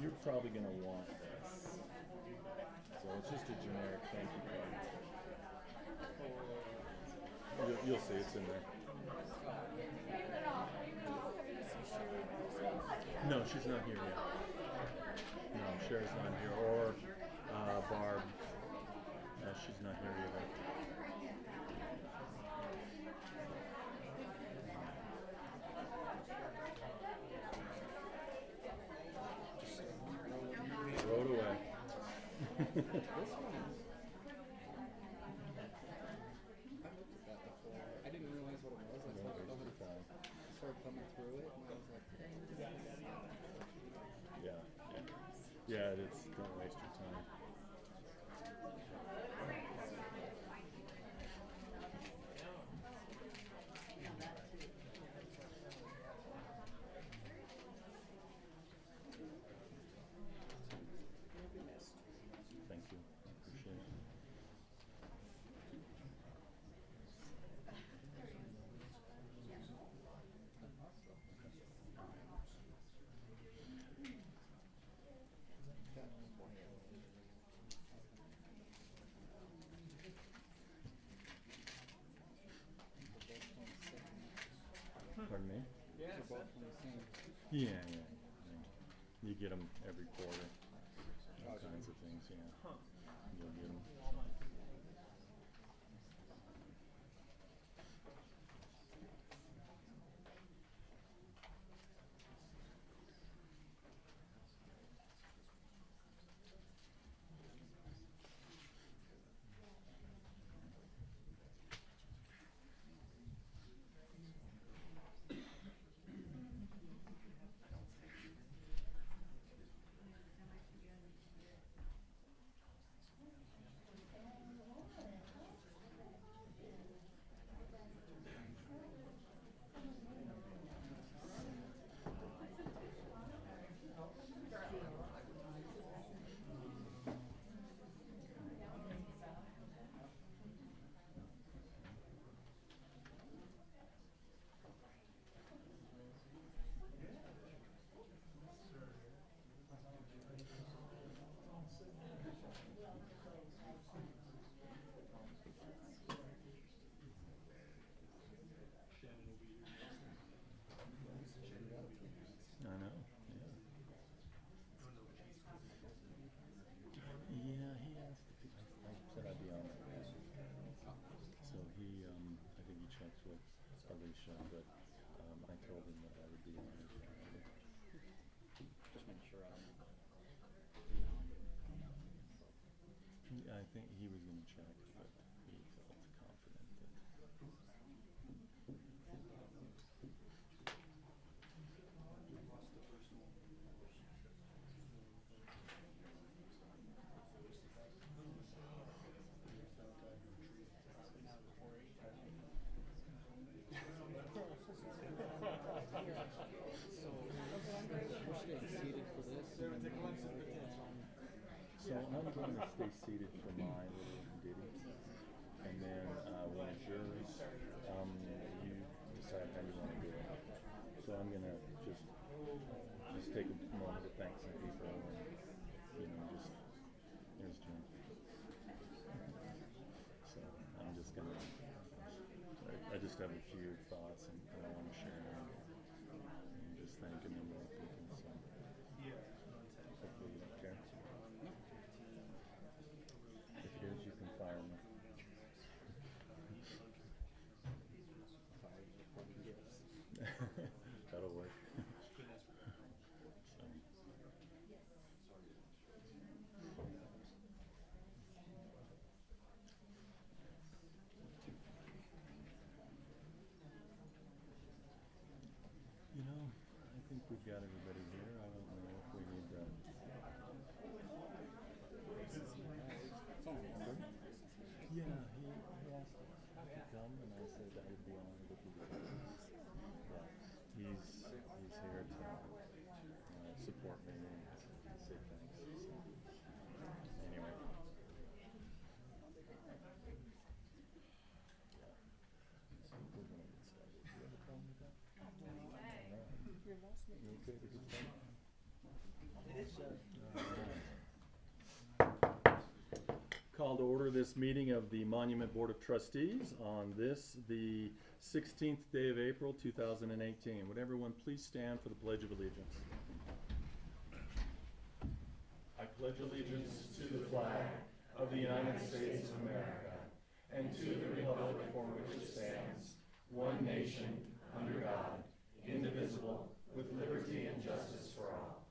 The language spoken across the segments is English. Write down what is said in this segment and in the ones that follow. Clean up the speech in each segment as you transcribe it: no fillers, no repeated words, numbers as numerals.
You're probably going to want this. So it's just a generic thank you card. You'll see it's in there. No, she's not here yet. No, Sherry's not here. Or Barb. She's not here either. Throw it away. I didn't realize what it was. I started thumbing through it, and I was like, Yeah, it is. Don't waste your time. Thank you. I appreciate it. Pardon me? yeah, both from the same. Yeah. You get them every quarter. All kinds of things, yeah. You'll get them. I know, yeah. Yeah, he asked if I said I'd be on it. So he, I think he checked with Alicia, but I told him that I would be on it. Just make sure I don't. I think he was going to check, but he felt confident that. We're staying seated for this. So I'm going to stay seated for my little ditty, and then when it's yours, you decide how you want to do it. So I'm going to just take a moment to thank some people, and just here's Jim. So I'm just going to. I just have a few thoughts, and I want to share them, and just thanking them more people. So hopefully you don't care. If it is, you can fire me. That'll work. So. Call to order this meeting of the Monument Board of Trustees on this, the 16th day of April, 2018. Would everyone please stand for the Pledge of Allegiance? I pledge allegiance to the flag of the United States of America and to the republic for which it stands, one nation, under God, indivisible, with liberty and justice for all.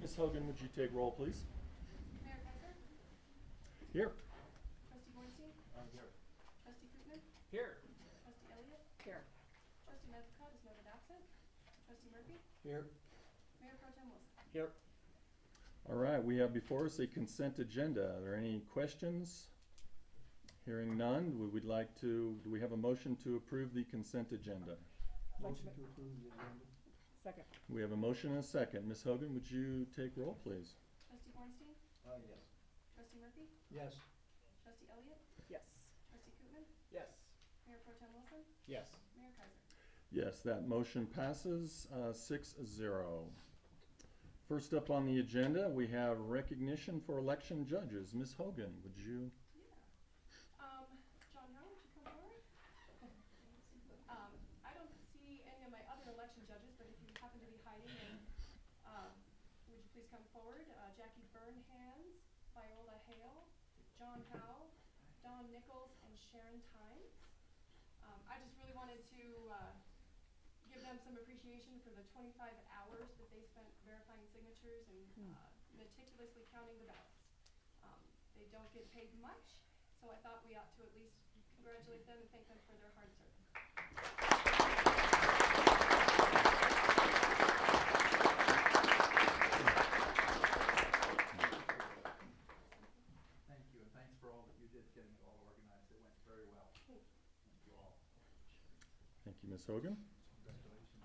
Ms. Hogan, would you take roll, please? Mayor Kaiser? Here. Trustee Bornstein? I'm here. Trustee Koopman? Here. Trustee Elliott? Here. Trustee Medlicott is noted absent. Trustee Murphy? Here. Mayor Pro Tem Wilson? Here. All right, we have before us a consent agenda. Are there any questions? Hearing none, we would like to, do we have a motion to approve the consent agenda? Motion to approve the agenda. Second. We have a motion and a second. Ms. Hogan, would you take roll, please? Trustee Bornstein? Yes. Trustee Murphy? Yes. Trustee Elliott? Yes. Trustee Koopman? Yes. Mayor Pro Tem Wilson? Yes. Mayor Kaiser? Yes, that motion passes 6-0. First up on the agenda, we have recognition for election judges. Ms. Hogan, would you? John Howell, would you come forward? I don't see any of my other election judges, but if you happen to be hiding, then, would you please come forward? Jackie Burnhands, Viola Hale, John Howell, Don Nichols, and Sharon Tynes. I just really wanted to give them some appreciation for the 25 hours that they spent verifying signatures and meticulously counting the ballots. They don't get paid much, so I thought we ought to at least congratulate them and thank them for their hard service. Thank you, and thanks for all that you did getting it all organized. It went very well. Thank you all. Thank you, Ms. Hogan. Congratulations.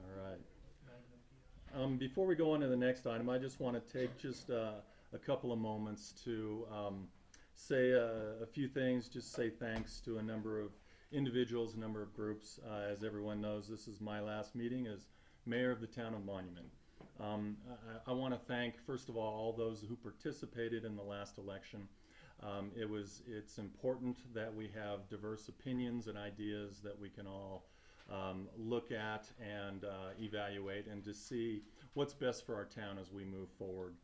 All right. Before we go on to the next item, I just want to take just a couple of moments to say a few things, just say thanks to a number of individuals, a number of groups. As everyone knows, this is my last meeting as mayor of the town of Monument. I want to thank, first of all those who participated in the last election. It's important that we have diverse opinions and ideas that we can all look at and evaluate, and to see what's best for our town as we move forward.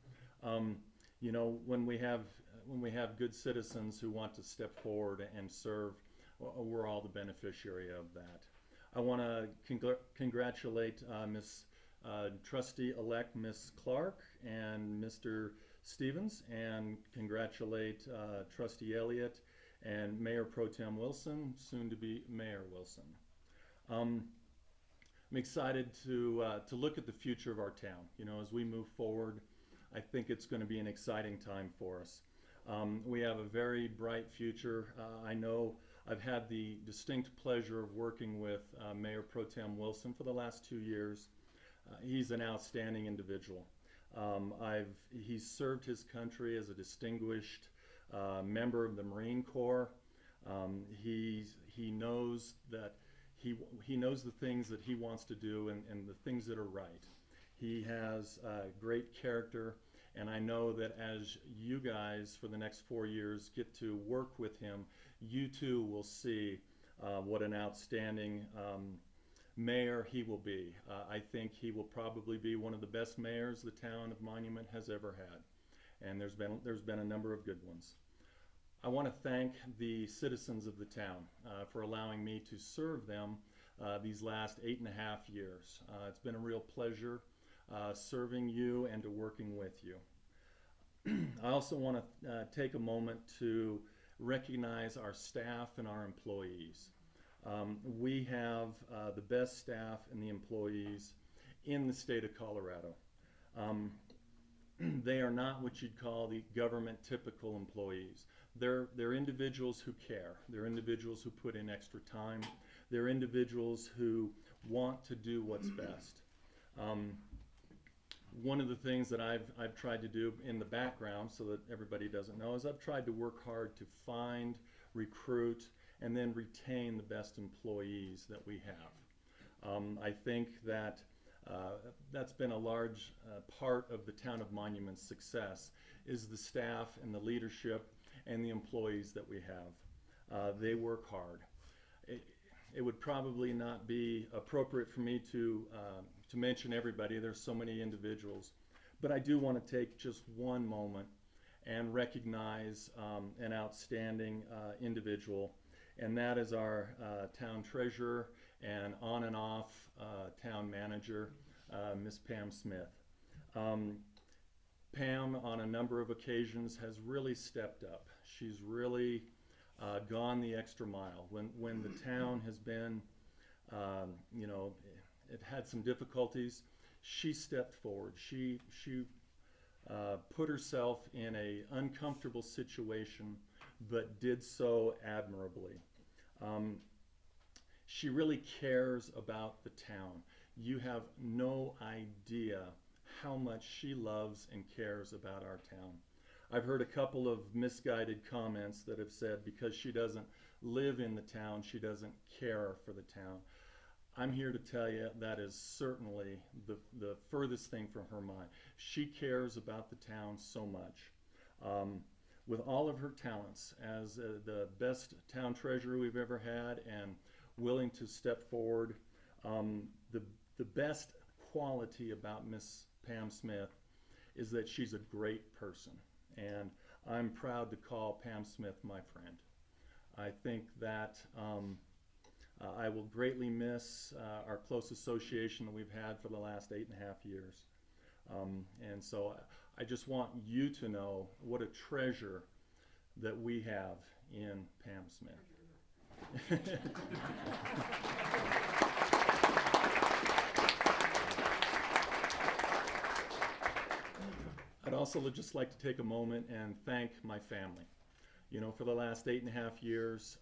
You know, when we have good citizens who want to step forward and serve, we're all the beneficiary of that. I want to congratulate Miss Trustee-elect Miss Clark and Mr. Stevens, and congratulate Trustee Elliott and Mayor Pro Tem Wilson, soon to be Mayor Wilson. I'm excited to look at the future of our town. You know, as we move forward, I think it's going to be an exciting time for us. We have a very bright future. I know I've had the distinct pleasure of working with Mayor Pro Tem Wilson for the last 2 years. He's an outstanding individual. He's served his country as a distinguished member of the Marine Corps. He knows that he knows the things that he wants to do and the things that are right. He has great character, and I know that as you guys for the next 4 years get to work with him, you too will see what an outstanding mayor he will be. I think he will probably be one of the best mayors the town of Monument has ever had, and there's been a number of good ones. I want to thank the citizens of the town for allowing me to serve them these last 8.5 years. It's been a real pleasure serving you and to working with you. I also want to take a moment to recognize our staff and our employees. We have the best staff and the employees in the state of Colorado. They are not what you'd call the government typical employees. They're individuals who care. They're individuals who put in extra time. They're individuals who want to do what's best. One of the things that I've tried to do in the background, so that everybody doesn't know, is I've tried to work hard to find, recruit, and then retain the best employees that we have. I think that that's been a large part of the town of Monument's success, is the staff and the leadership and the employees that we have. They work hard. It would probably not be appropriate for me to mention everybody. There's so many individuals. But I do want to take just one moment and recognize an outstanding individual, and that is our town treasurer and on and off town manager, Miss Pam Smith. Pam, on a number of occasions, has really stepped up. She's really gone the extra mile. When the town has been, it had some difficulties, she stepped forward. She put herself in an uncomfortable situation, but did so admirably. She really cares about the town. You have no idea how much she loves and cares about our town. I've heard a couple of misguided comments that have said because she doesn't live in the town, she doesn't care for the town. I'm here to tell you that is certainly the furthest thing from her mind. She cares about the town so much. With all of her talents as the best town treasurer we've ever had and willing to step forward, the best quality about Miss Pam Smith is that she's a great person. And I'm proud to call Pam Smith my friend. I think that I will greatly miss our close association that we've had for the last 8.5 years. And so I just want you to know what a treasure that we have in Pam Smith. I'd also just like to take a moment and thank my family. For the last 8.5 years,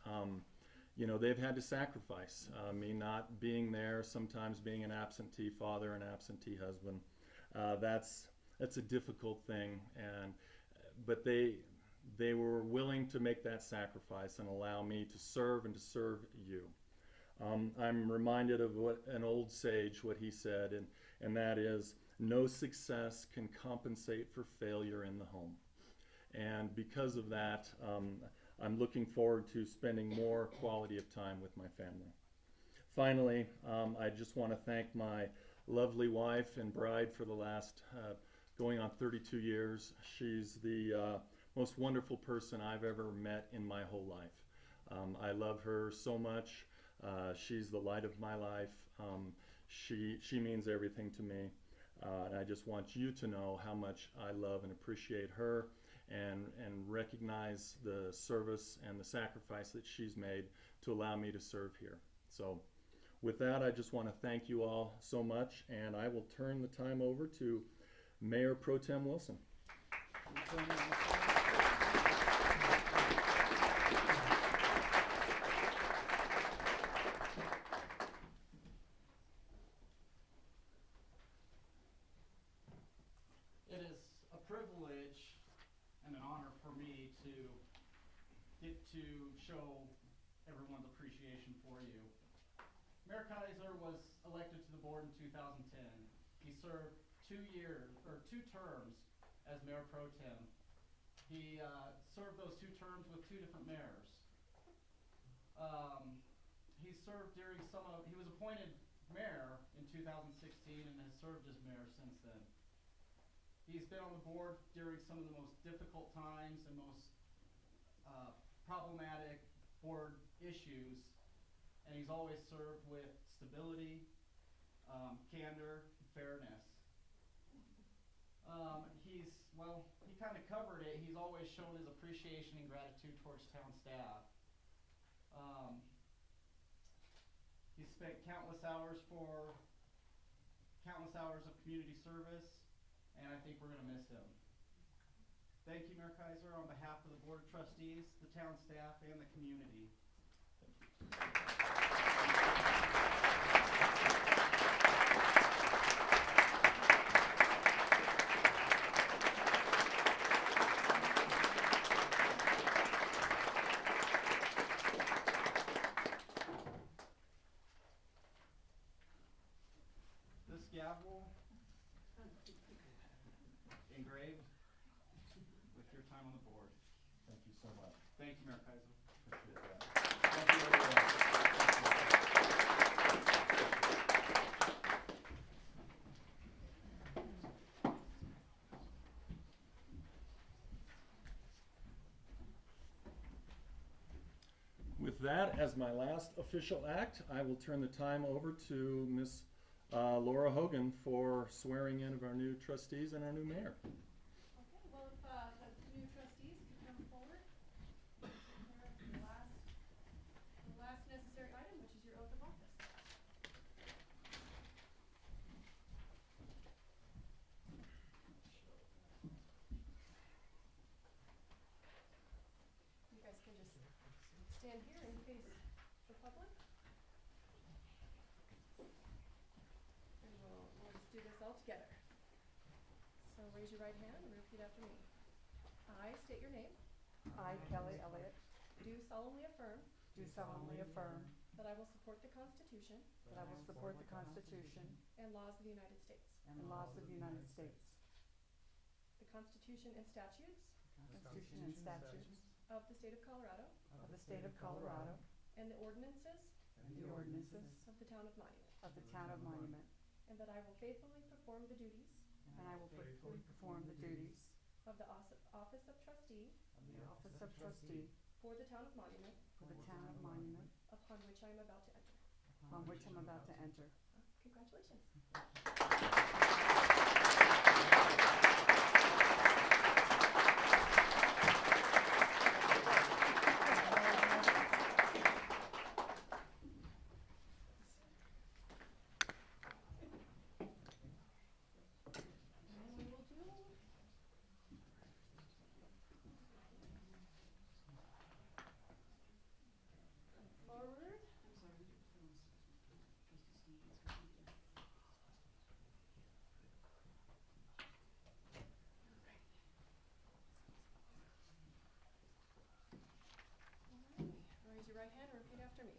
they've had to sacrifice. Me not being there, sometimes being an absentee father and absentee husband. That's a difficult thing, but they were willing to make that sacrifice and allow me to serve and to serve you. I'm reminded of what an old sage, what he said, and that is, no success can compensate for failure in the home. And because of that, I'm looking forward to spending more quality of time with my family. Finally, I just want to thank my lovely wife and bride for the last going on 32 years. She's the most wonderful person I've ever met in my whole life. I love her so much. She's the light of my life. She means everything to me. And I just want you to know how much I love and appreciate her and recognize the service and the sacrifice that she's made to allow me to serve here. So with that, I just want to thank you all so much, and I will turn the time over to Mayor Pro Tem Wilson. It is a privilege and an honor for me to get to show everyone's appreciation for you. Mayor Kaiser was elected to the board in 2010. He served 2 terms as Mayor Pro Tem. He served those 2 terms with 2 different mayors. He served he was appointed mayor in 2016 and has served as mayor since then. He's been on the board during some of the most difficult times and most problematic board issues, and he's always served with stability, candor, and fairness. He kind of covered it. He's always shown his appreciation and gratitude towards town staff. He's spent countless hours of community service, and I think we're going to miss him. Thank you, Mayor Kaiser, on behalf of the Board of Trustees, the town staff, and the community. Thank you. This gavel on the board. Thank you so much. Thank you, Mayor Kaiser. Appreciate that. Thank you, everyone. With that, as my last official act, I will turn the time over to Ms. Laura Hogan for swearing in of our new trustees and our new mayor. Okay, well, if the new trustees could come forward, take care of the last necessary item, which is your oath of office. You guys can just stand here and face the public. And we'll just do this all together. So raise your right hand and repeat after me. I state your name. I, Kelly Elliott, Do solemnly affirm do solemnly affirm that I will support the Constitution that I will support the Constitution and laws of the United States, and laws of the United States, the Constitution and statutes Constitution and statutes of the State of Colorado, of the State of Colorado, and the ordinances and the ordinances of the Town of Monument, of the Town of Monument, and that I will faithfully perform the duties and I will faithfully perform the duties of the office of trustee of the office of trustee for the Town of Monument, for the Town of Monument, upon which I am about to enter. upon which I'm about to enter. Congratulations. And we will do forward. Raise your right hand and repeat after me.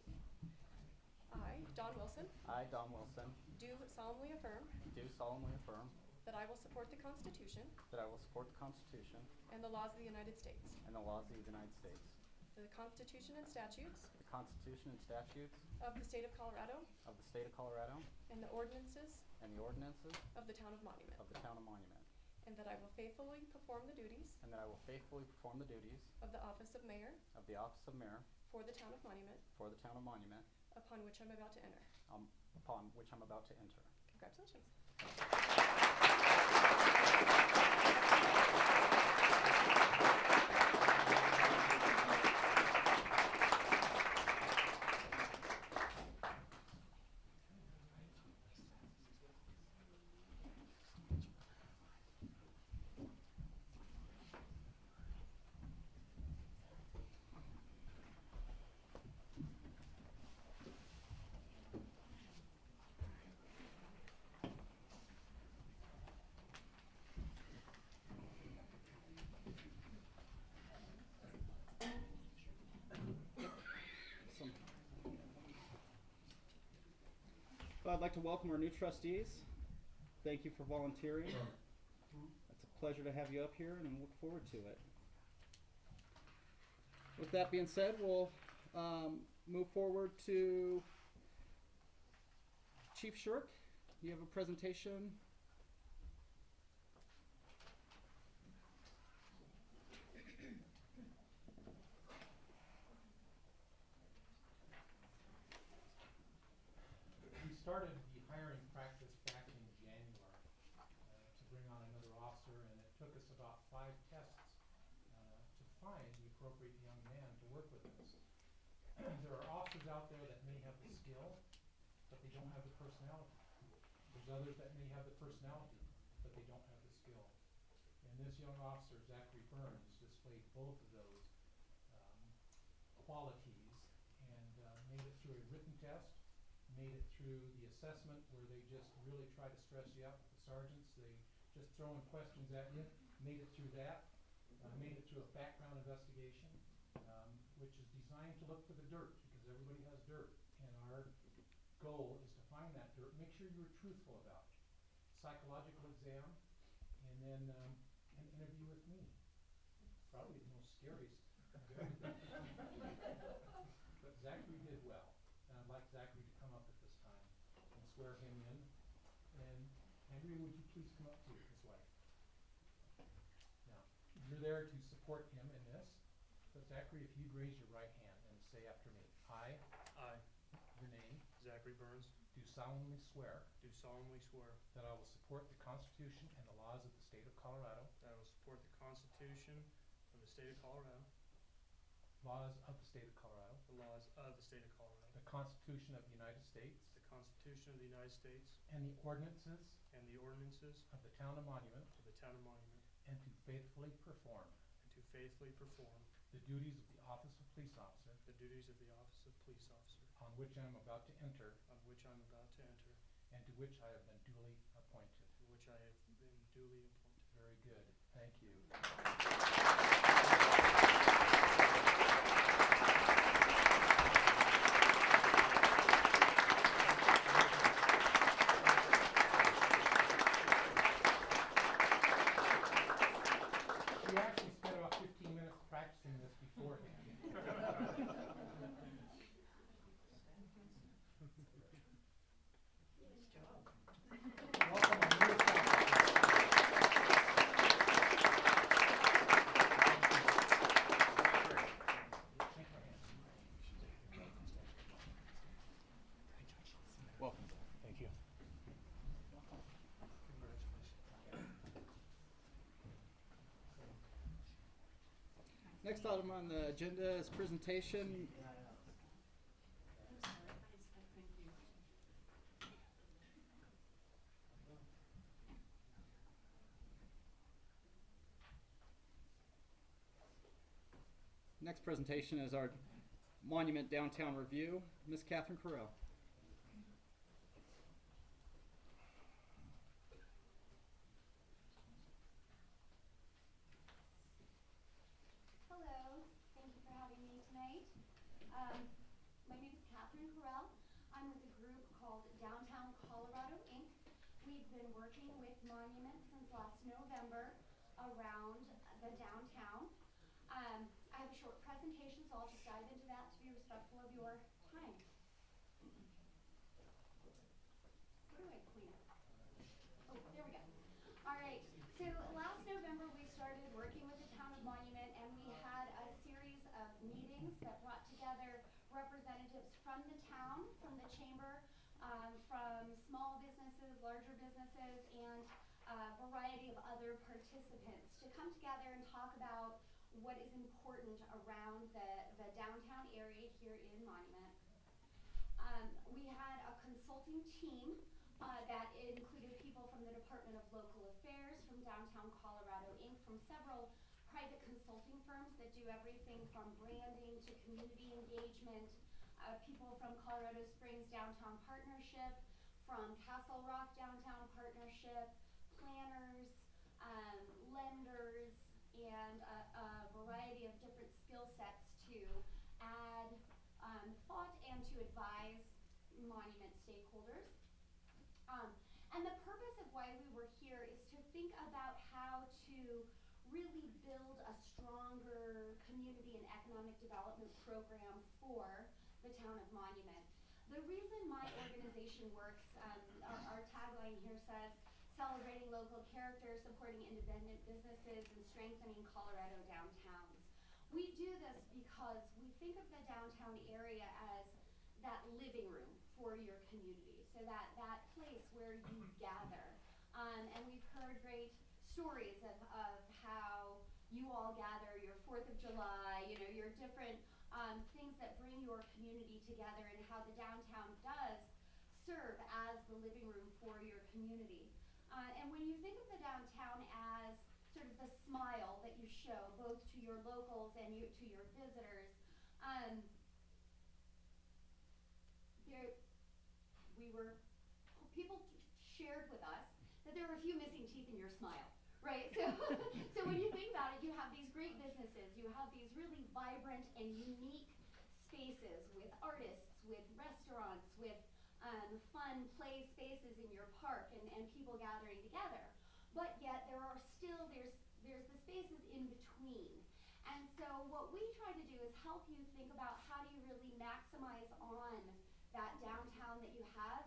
I, Don Wilson, I, Don Wilson, do solemnly affirm do solemnly affirm that I will support the Constitution that I will support the Constitution and the laws of the United States, and the laws of the United States, the Constitution and statutes the Constitution and statutes of the State of Colorado, of the State of Colorado, and the ordinances and the ordinances of the Town of Monument, of the Town of Monument, and that I will faithfully perform the duties and that I will faithfully perform the duties of the office of mayor of the office of mayor for the Town of Monument, for the Town of Monument, upon which I'm about to enter. upon which I'm about to enter. Congratulations. Well, I'd like to welcome our new trustees. Thank you for volunteering. It's a pleasure to have you up here, and I look forward to it. With that being said, we'll move forward to Chief Shirk. You have a presentation. We started the hiring practice back in January to bring on another officer, and it took us about 5 tests to find the appropriate young man to work with us. There are officers out there that may have the skill, but they don't have the personality. There's others that may have the personality, but they don't have the skill. And this young officer, Zachary Burns, displayed both of those qualities and made it through a written test, made it through the assessment where they just really try to stress you out with the sergeants. They just throwing questions at you, made it through that, made it through a background investigation, which is designed to look for the dirt, because everybody has dirt, and our goal is to find that dirt, make sure you're truthful about it. Psychological exam, and then an interview with me. Proud Gary's good. But Zachary did well, and I'd like Zachary to come up at this time and swear him in. And Andrea, would you please come up too, his wife? Now, you're there to support him in this, but Zachary, if you'd raise your right hand and say after me, I, your name, Zachary Burns, do solemnly swear do solemnly swear that I will support the Constitution and the laws of the state of Colorado, that I will support the Constitution of the state of Colorado, laws of the state of Colorado, the laws of the state of Colorado, the Constitution of the United States, the Constitution of the United States, and the ordinances and the ordinances of the town of Monument, of the town of Monument, and to faithfully perform and to faithfully perform the duties of the office of police officer the duties of the office of police officer on which I am about to enter on which I am about to enter and to which I have been duly appointed. and which I have been duly appointed. Very good. Thank you. We actually spent about 15 minutes practicing this beforehand. Welcome our newest officer. Shake my hand. Welcome. Thank you. Next item on the agenda is presentation. Next presentation is our Monument Downtown Review. Ms. Catherine Carell. Hello, thank you for having me tonight. My name is Catherine Carell. I'm with a group called Downtown Colorado, Inc. We've been working with Monument since last November around the downtown. I have a short presentation, so I'll just dive into that to be respectful of your time. What do I clean? Oh, there we go. All right, so last November we started working with the town of Monument, and we had a series of meetings that brought together representatives from the town, from the chamber, from small businesses, larger businesses, and a variety of other participants to come together and talk about what is important around the downtown area here in Monument. We had a consulting team that included people from the Department of Local Affairs, from Downtown Colorado, Inc., from several private consulting firms that do everything from branding to community engagement, people from Colorado Springs Downtown Partnership, from Castle Rock Downtown Partnership, planners, lenders, and a variety of different skill sets to add thought and to advise Monument stakeholders. And the purpose of why we were here is to think about how to really build a stronger community and economic development program for the town of Monument. The reason my organization works, our tagline here says, celebrating local character, supporting independent businesses, and strengthening Colorado downtowns. We do this because we think of the downtown area as that living room for your community, so that place where you gather. And we've heard great stories of how you all gather, your 4th of July, your different things that bring your community together, and how the downtown does serve as the living room for your community. And when you think of the downtown as sort of the smile that you show both to your locals and to your visitors, people shared with us that there were a few missing teeth in your smile, right? So when you think about it, you have these great businesses, you have these really vibrant and unique spaces with artists, with restaurants, with fun play spaces in your park, and people gathering together. But yet there's the spaces in between. And so is help you think about how do you really maximize on that downtown that you have,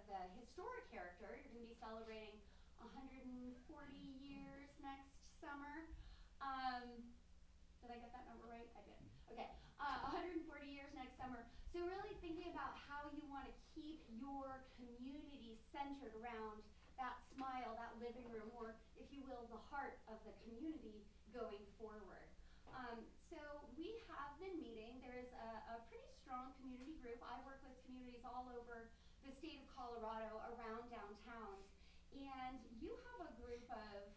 the historic character. You're going to be celebrating 140 years next summer. Did I get that number right? I did. Okay, 140 years next summer. So really thinking about how you want to keep your community centered around that smile, that living room, or if you will, the heart of the community going forward. So we have been meeting. There's a pretty strong community group. I work with communities all over the state of Colorado around downtowns. And you have a group of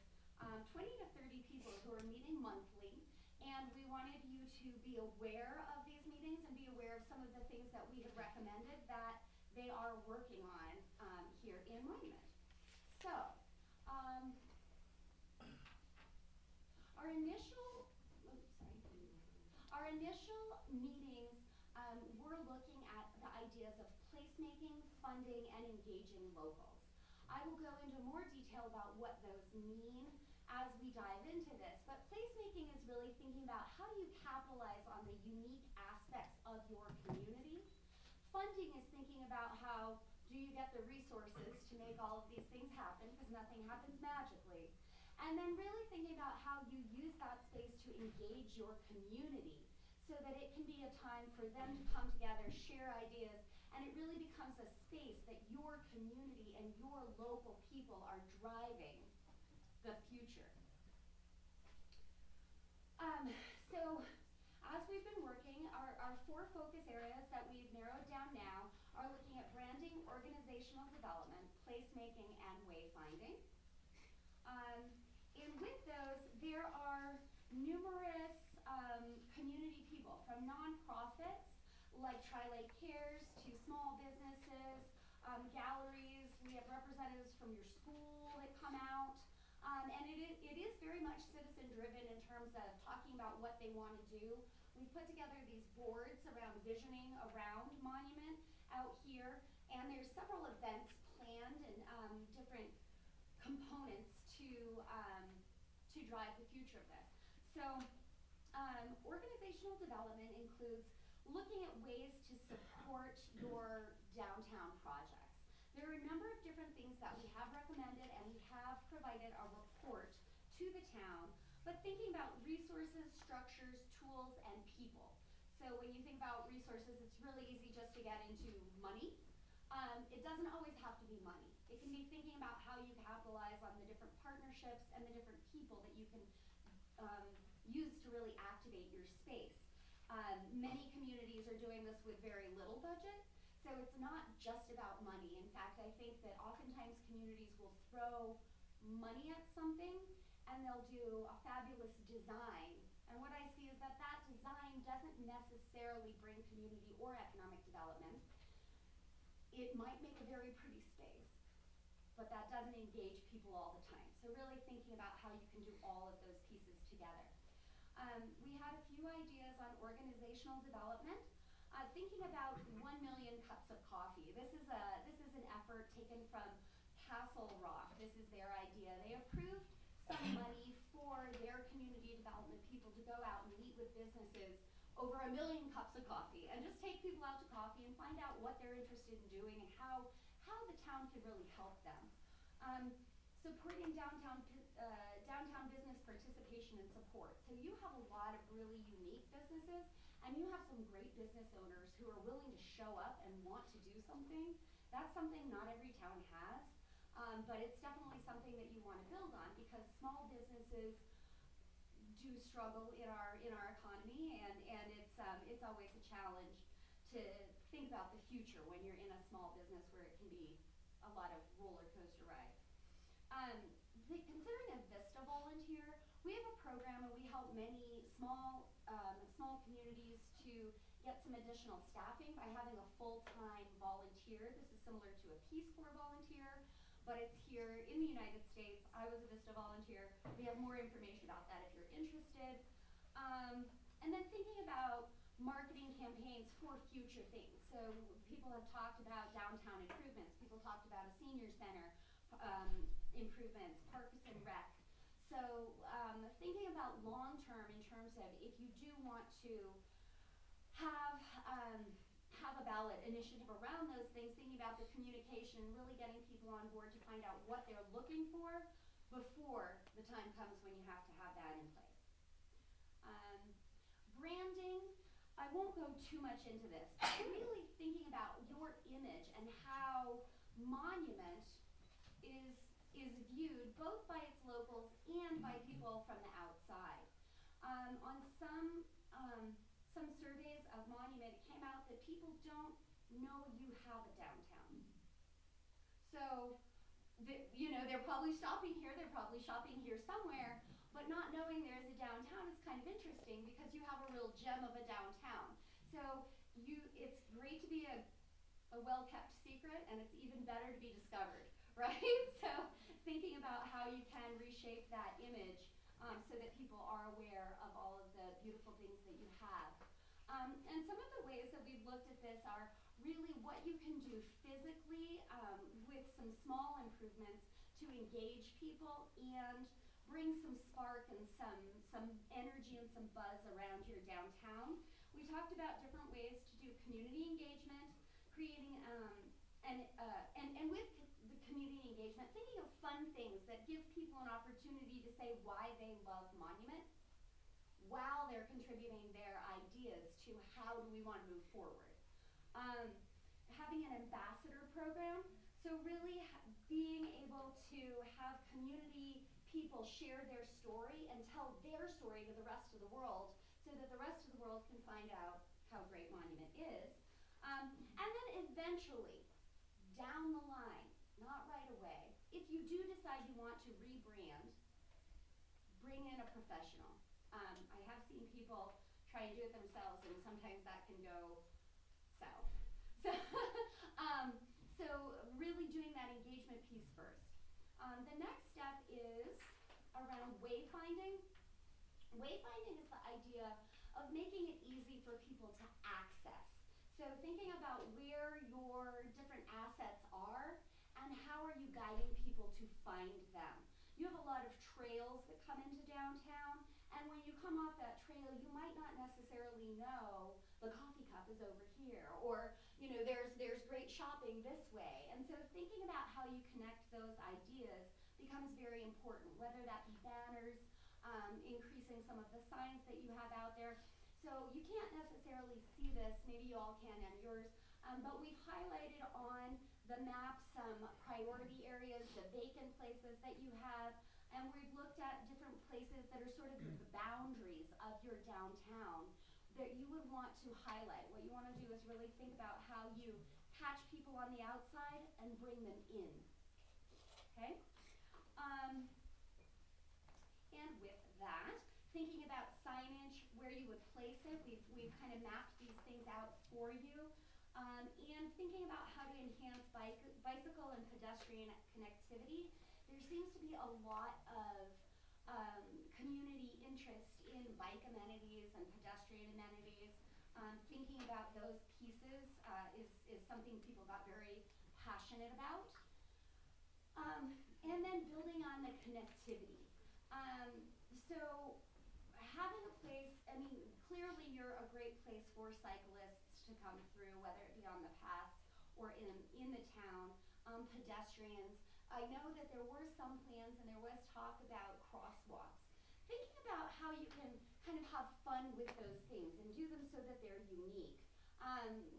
20 to 30 people who are meeting monthly. And we wanted you to be aware of these meetings and be aware of some of the things that we have recommended that they are working on here in Monument. So, our initial meetings, we're looking at the ideas of placemaking, funding, and engaging locals. I will go into more detail about what those mean as we dive into this, but placemaking is really thinking about how do you capitalize on the unique aspects of your community. Funding is thinking about how do you get the resources to make all of these things happen, because nothing happens magically. And then really thinking about how you use that space to engage your community so that it can be a time for them to come together, share ideas, and it really becomes a space that your community and your local people are driving the future. So as we've been working, our 4 focus areas that we've narrowed down now are looking at branding, organizational development, placemaking, and wayfinding. And with those, there are numerous community people, from nonprofits like Tri-Lake Cares to small businesses, galleries. We have representatives from your school that come out. And it is very much citizen-driven in terms of talking about what they want to do. We've put together these boards around visioning around Monument out here, and there's several events planned and different components to drive the future of this. So organizational development includes looking at ways to support your downtown projects. There are a number of different things that we have recommended, and we have provided a report to the town, but thinking about resources, structures, tools, and people. So when you think about resources, it's really easy just to get into money. It doesn't always have to be money. It can be thinking about how you capitalize on the different partnerships and the different people that you can use to really activate your space. Many communities are doing this with very little budget, so it's not just about money. In fact, I think that oftentimes communities will throw money at something and they'll do a fabulous design. And what I see is that that design doesn't necessarily bring community or economic development. It might make a very pretty space, but that doesn't engage people all the time. So really thinking about how you can do all of those pieces together. We had a few ideas on organizational development. Thinking about 1 million cups of coffee. This is an effort taken from Castle Rock. This is their idea. They approved some money for their community development people to go out and meet with businesses over 1 million cups of coffee and just take people out to coffee and find out what they're interested in doing and how the town can really help them. Supporting downtown business participation and support. So you have a lot of really unique businesses, and you have some great business owners who are willing to show up and want to do something. That's something not every town has, but it's definitely something that you want to build on, because small businesses do struggle in our economy, and it's always a challenge to think about the future when you're in a small business where it can be a lot of roller coaster rides. Considering a Vista volunteer, we have a program and we help many small communities to get some additional staffing by having a full-time volunteer. This is similar to a Peace Corps volunteer, but it's here in the United States. I was a Vista volunteer. We have more information about that if you're interested. And then thinking about marketing campaigns for future things. So people have talked about downtown improvements. People talked about a senior center improvements, parks and rec. So thinking about long term in terms of if you do want to have have a ballot initiative around those things, thinking about the communication, really getting people on board to find out what they're looking for before the time comes when you have to have that in place. Branding, I won't go too much into this, but really thinking about your image and how Monument is viewed both by its locals and by people from the outside. On some surveys of Monument, it came out that people don't know you have a downtown. So, they're probably shopping here, they're probably shopping here somewhere, but not knowing there's a downtown is kind of interesting because you have a real gem of a downtown. So, it's great to be a well-kept secret, and it's even better to be discovered, right? So, thinking about how you can reshape that image so that people are aware of all of the beautiful things that you have. And some of the ways that we've looked at this are really what you can do physically with some small improvements to engage people and bring some spark and some energy and some buzz around your downtown. We talked about different ways to do community engagement, creating and with the community engagement, thinking of fun things that give people an opportunity to say why they love Monument while they're contributing their ideas to how do we want to move forward. Having an ambassador program, so really being able to have community people share their story and tell their story to the rest of the world so that the rest of the world can find out how great Monument is. And then eventually, down the line, not right away, if you do decide you want to rebrand, bring in a professional. I have seen people try and do it themselves, and sometimes that can go south. So really doing that engagement piece first. The next step is around wayfinding. Wayfinding is the idea of making it easy for people to access. So thinking about where your different assets are and how are you guiding people to find them. You have a lot of trails that come into downtown, and when you come off that trail, you might not necessarily know the coffee cup is over here, or there's great shopping this way. And so thinking about how you connect those ideas becomes very important, whether that be banners, increasing some of the signs that you have out there. So you can't necessarily see this, maybe you all can on yours, but we've highlighted on the map some priority areas, the vacant places that you have, and we've looked at different places that are sort of the boundaries of your downtown that you would want to highlight. What you want to do is really think about how you catch people on the outside and bring them in. Okay? And with that, thinking about signage, where you would place it, we've kind of mapped these things out for you. And thinking about how to enhance bicycle and pedestrian connectivity. There seems to be a lot of community interest in bike amenities and pedestrian amenities. Thinking about those pieces is something people got very passionate about. And then building on the connectivity. So having a place, clearly you're a great place for cyclists to come through, whether it be on the paths or in the town, pedestrians. I know that there were some plans and there was talk about crosswalks. Thinking about how you can kind of have fun with those things and do them so that they're unique.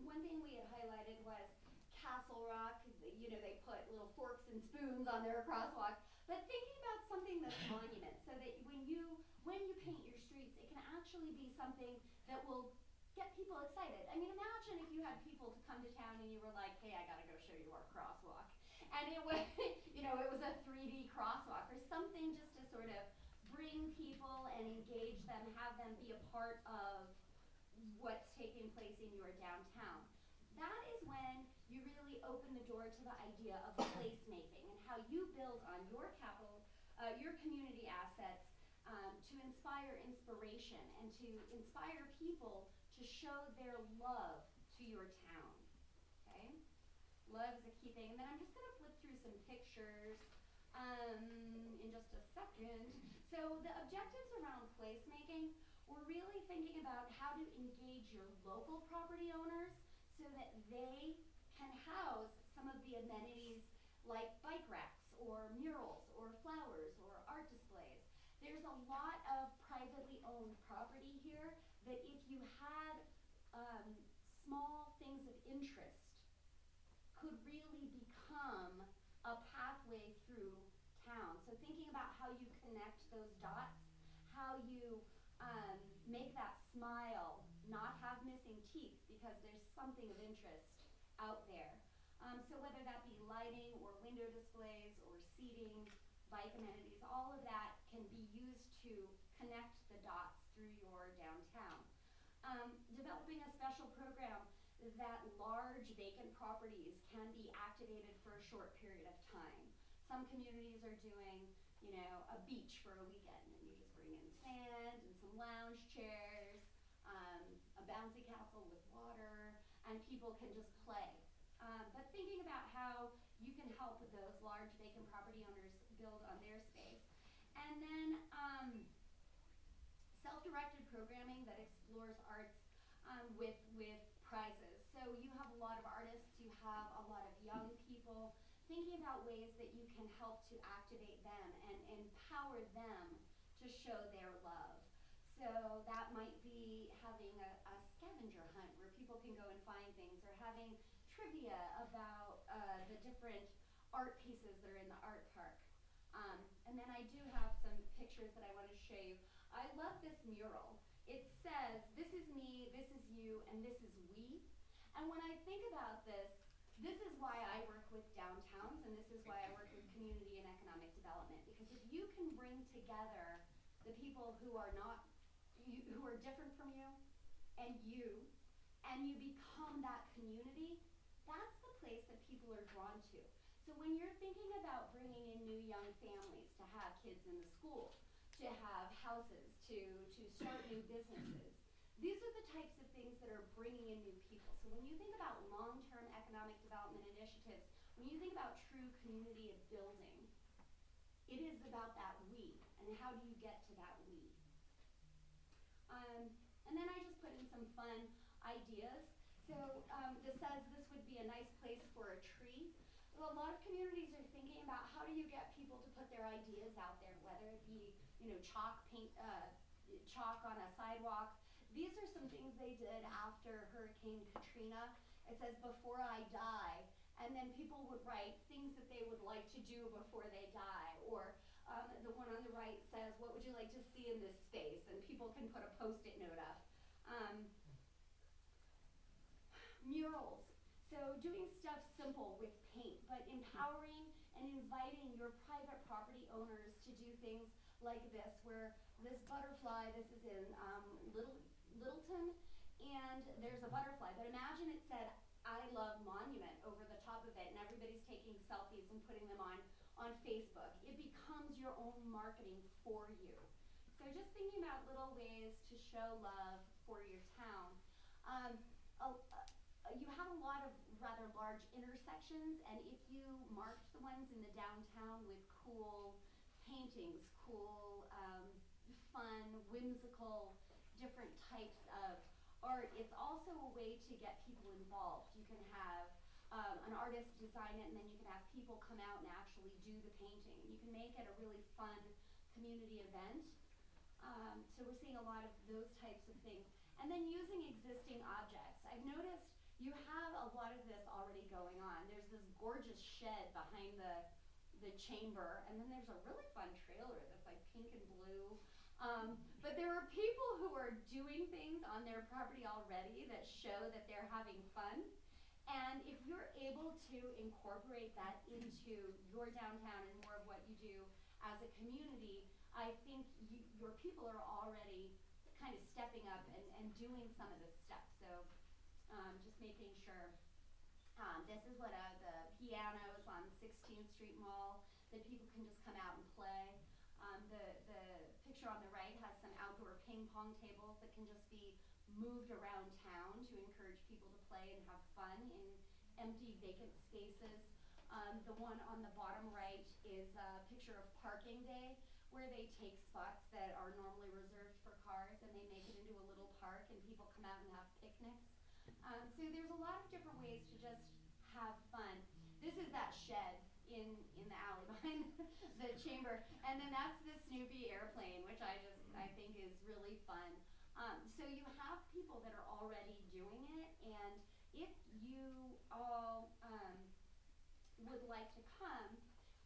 One thing we had highlighted was Castle Rock, they put little forks and spoons on their crosswalks, but thinking about something that's Monument, so that when you paint your streets, it can actually be something that will get people excited. Imagine if you had people to come to town and you were like, hey, I gotta go show you our crosswalk. And it was, it was a 3D crosswalk or something just to sort of bring people and engage them, have them be a part of what's taking place in your downtown. That is when you really open the door to the idea of placemaking and how you build on your your community assets to inspire inspiration and to inspire people to show their love to your town. Okay? Love is a key thing. And then I'm just going to flip through some pictures in just a second. So the objectives around placemaking were really thinking about how to engage your local property owners so that they can house some of the amenities like bike racks or murals or flowers or art displays. There's a lot of privately owned property here that if you had small things of interest could really become a pathway through town. So thinking about how you connect those dots, how you make that smile not have missing teeth because there's something of interest out there. So whether that be lighting or window displays or seating, bike amenities, all of that can be used to connect the dots through your downtown. Developing a special program that large vacant properties can be activated for a short period of time. Some communities are doing, a beach for a weekend, and you just bring in sand and some lounge chairs, a bouncy castle with water, and people can just play. But thinking about how you can help those large vacant property owners build on their space. And then self-directed programming that explores arts with prizes. So you have a lot of artists, you have a lot of young people, thinking about ways that you can help to activate them and empower them to show their love. So that might be having a scavenger hunt where people can go and find things, or having trivia about the different art pieces that are in the art park. And then I do have some pictures that I want to show you. I love this mural. It says, "This is me, this is you, and this is we." And when I think about this is why I work with downtowns, and this is why I work with community and economic development. Because if you can bring together the people who are different from you, and you become that community, that's the place that people are drawn to. So when you're thinking about bringing in new young families to have kids in the school, to have houses, to start new businesses, these are the types of things that are bringing in new people. So when you think about long-term economic development initiatives, when you think about true community building, it is about that we, and how do you get to that we. And then I just put in some fun ideas. So this says this would be a nice place for a tree. Well, a lot of communities are thinking about how do you get people to put their ideas out there, whether it be chalk on a sidewalk. These are some things they did after Hurricane Katrina. It says, "Before I die," and then people would write things that they would like to do before they die. Or the one on the right says, "What would you like to see in this space?" And people can put a Post-it note up. Murals. So doing stuff simple with paint, but empowering and inviting your private property owners to do things like this, where this butterfly, this is in Littleton, and there's a butterfly, but imagine it said, "I love Monument" over the top of it, and everybody's taking selfies and putting them on Facebook. It becomes your own marketing for you. So just thinking about little ways to show love for your town. You have a lot of rather large intersections, and if you marked the ones in the downtown with cool paintings, cool, fun, whimsical, different types of art, it's also a way to get people involved. You can have an artist design it, and then you can have people come out and actually do the painting. You can make it a really fun community event. So we're seeing a lot of those types of things. And then using existing objects. I've noticed you have a lot of this already going on. There's this gorgeous shed behind the chamber, and then there's a really fun trailer that's like pink and blue. But there are people who are doing things on their property already that show that they're having fun. And if you're able to incorporate that into your downtown and more of what you do as a community, I think your people are already kind of stepping up and doing some of this stuff. So just making sure. This is what the pianos on 16th Street Mall that people can just come out and play. The picture on the right has some outdoor ping pong tables that can just be moved around town to encourage people to play and have fun in empty, vacant spaces. The one on the bottom right is a picture of parking day, where they take spots that are normally reserved for cars and they make it into a little park and people come out and have picnics. So there's a lot of different ways to just have fun. This is that shed in the alley behind the chamber. And then that's the Snoopy airplane, which I think is really fun. So you have people that are already doing it, and if you all would like to come,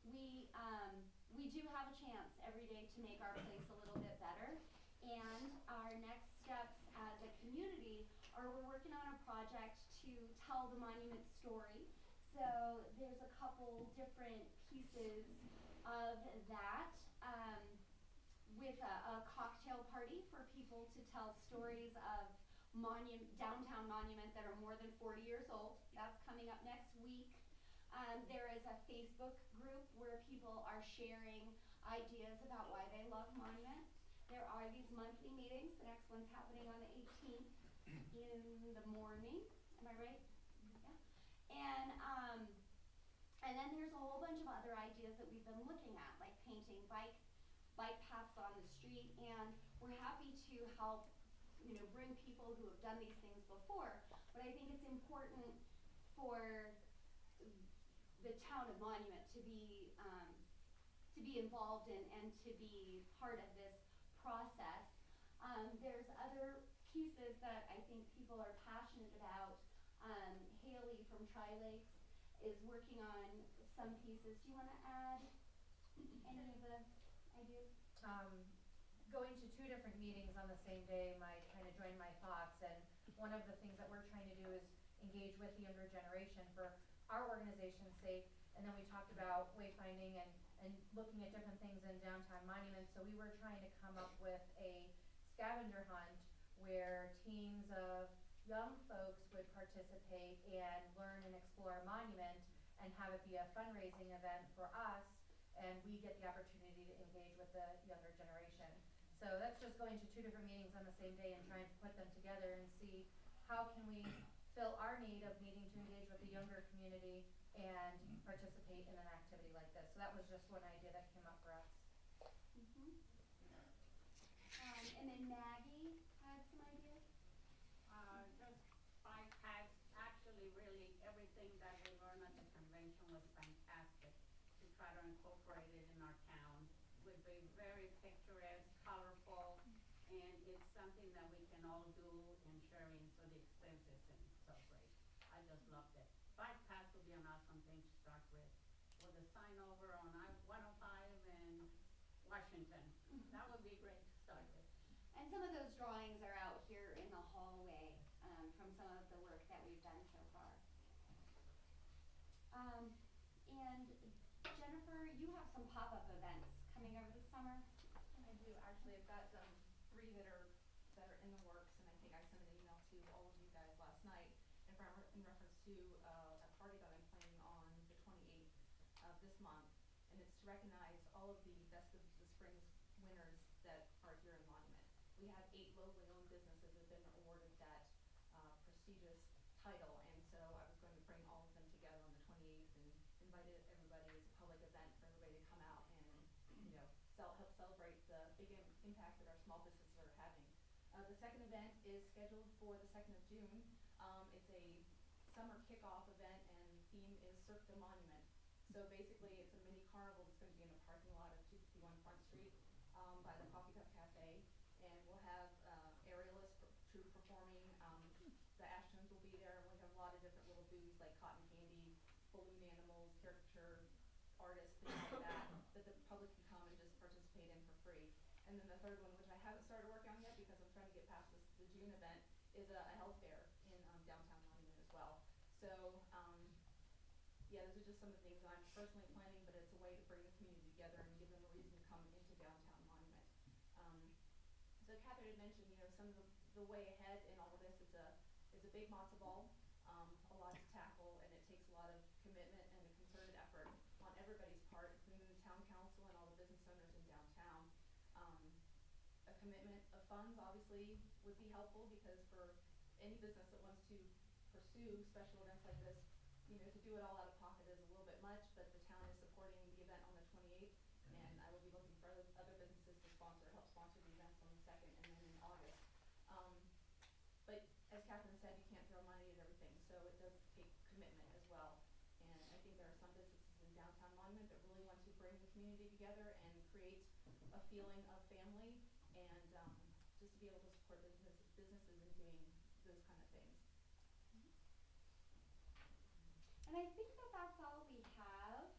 we do have a chance every day to make our place a little bit better. And our next steps as a community are we're working on a project to tell the monument story. So there's a couple different pieces of that, with a cocktail party for people to tell stories of downtown monument that are more than 40 years old. That's coming up next week. There is a Facebook group where people are sharing ideas about why they love monument. There are these monthly meetings. The next one's happening on the 18th in the morning. Am I right? Yeah. And then there's a whole bunch of other ideas that we've been looking at, like painting bike paths on the street, and we're happy to help, bring people who have done these things before. But I think it's important for the town of Monument to be involved and to be part of this process. There's other pieces that I think people are passionate about. Haley from Tri-Lakes is working on some pieces. Do you want to add any of the ideas? Going to 2 different meetings on the same day might kind of join my thoughts, and one of the things that we're trying to do is engage with the younger generation for our organization's sake. And then we talked about wayfinding and looking at different things in downtown Monument. So we were trying to come up with a scavenger hunt where teams of young folks would participate and learn and explore Monument and have it be a fundraising event for us, and we get the opportunity to engage with the younger generation. So that's just going to 2 different meetings on the same day and trying to put them together and see how can we fill our need of needing to engage with the younger community and participate in an activity like this. So that was just one idea that came up for us. And then Maggie had some ideas. Just bike paths. Actually, really, everything that we learned at the convention was fantastic. To try to incorporate it in our town would be very picturesque, colorful, and it's something that we can all do and sharing, so the expense isn't so great. I just loved it. Bike paths would be an awesome thing to start with a sign over on I-105 and Washington. That would be great to start with. And some of those drawings are out here in the hallway, from some of the work that we've done so far. And Jennifer, you have some pop-up events coming over the summer. I do. Actually, I've got 3 that are in the works, and I think I sent an email to all of you guys last night in reference to a party that I'm planning on the 28th of this month, and it's to recognize all of the Best of the Springs winners that are here in Monument. We have 8 locally owned businesses that have been awarded that prestigious title, and so I was going to bring all of them together on the 28th and invited everybody as a public event for everybody to come out and help celebrate the big impact that our small businesses are having. The second event is scheduled for the 2nd of June. It's a summer kickoff event, and the theme is Cirque the Monument. So basically, it's a mini carnival that's going to be in the parking lot of 251 Front Street, by the Coffee Cup Cafe, and we'll have aerialist troupe performing. The Ashtons will be there, and we have a lot of different little booths like cotton candy, balloon animals, caricature artists, things like that, that the public can come and just participate in for free. And then the third one, which I haven't started working on yet because I'm trying to get past the June event, is a health fair in downtown Monument as well. So yeah, those are just some of the things that I'm personally planning, but it's a way to bring the community together and give them a reason to come into downtown Monument. So Catherine had mentioned, some of the way ahead in all of this. It's a big matzo ball, a lot to tackle, and it takes a lot of commitment and a concerted effort on everybody's part, including the town council and all the business owners in downtown. A commitment of funds obviously would be helpful, because for any business that wants to pursue special events like this, to do it all out of pocket is a little bit much, but the town is supporting the event on the 28th, and I will be looking for other businesses to help sponsor the events on the 2nd and then in August. commitment as well. And I think there are some businesses in downtown Monument that really want to bring the community together and create a feeling of family and just to be able to support businesses in doing those kind of things. And I think that that's all we have.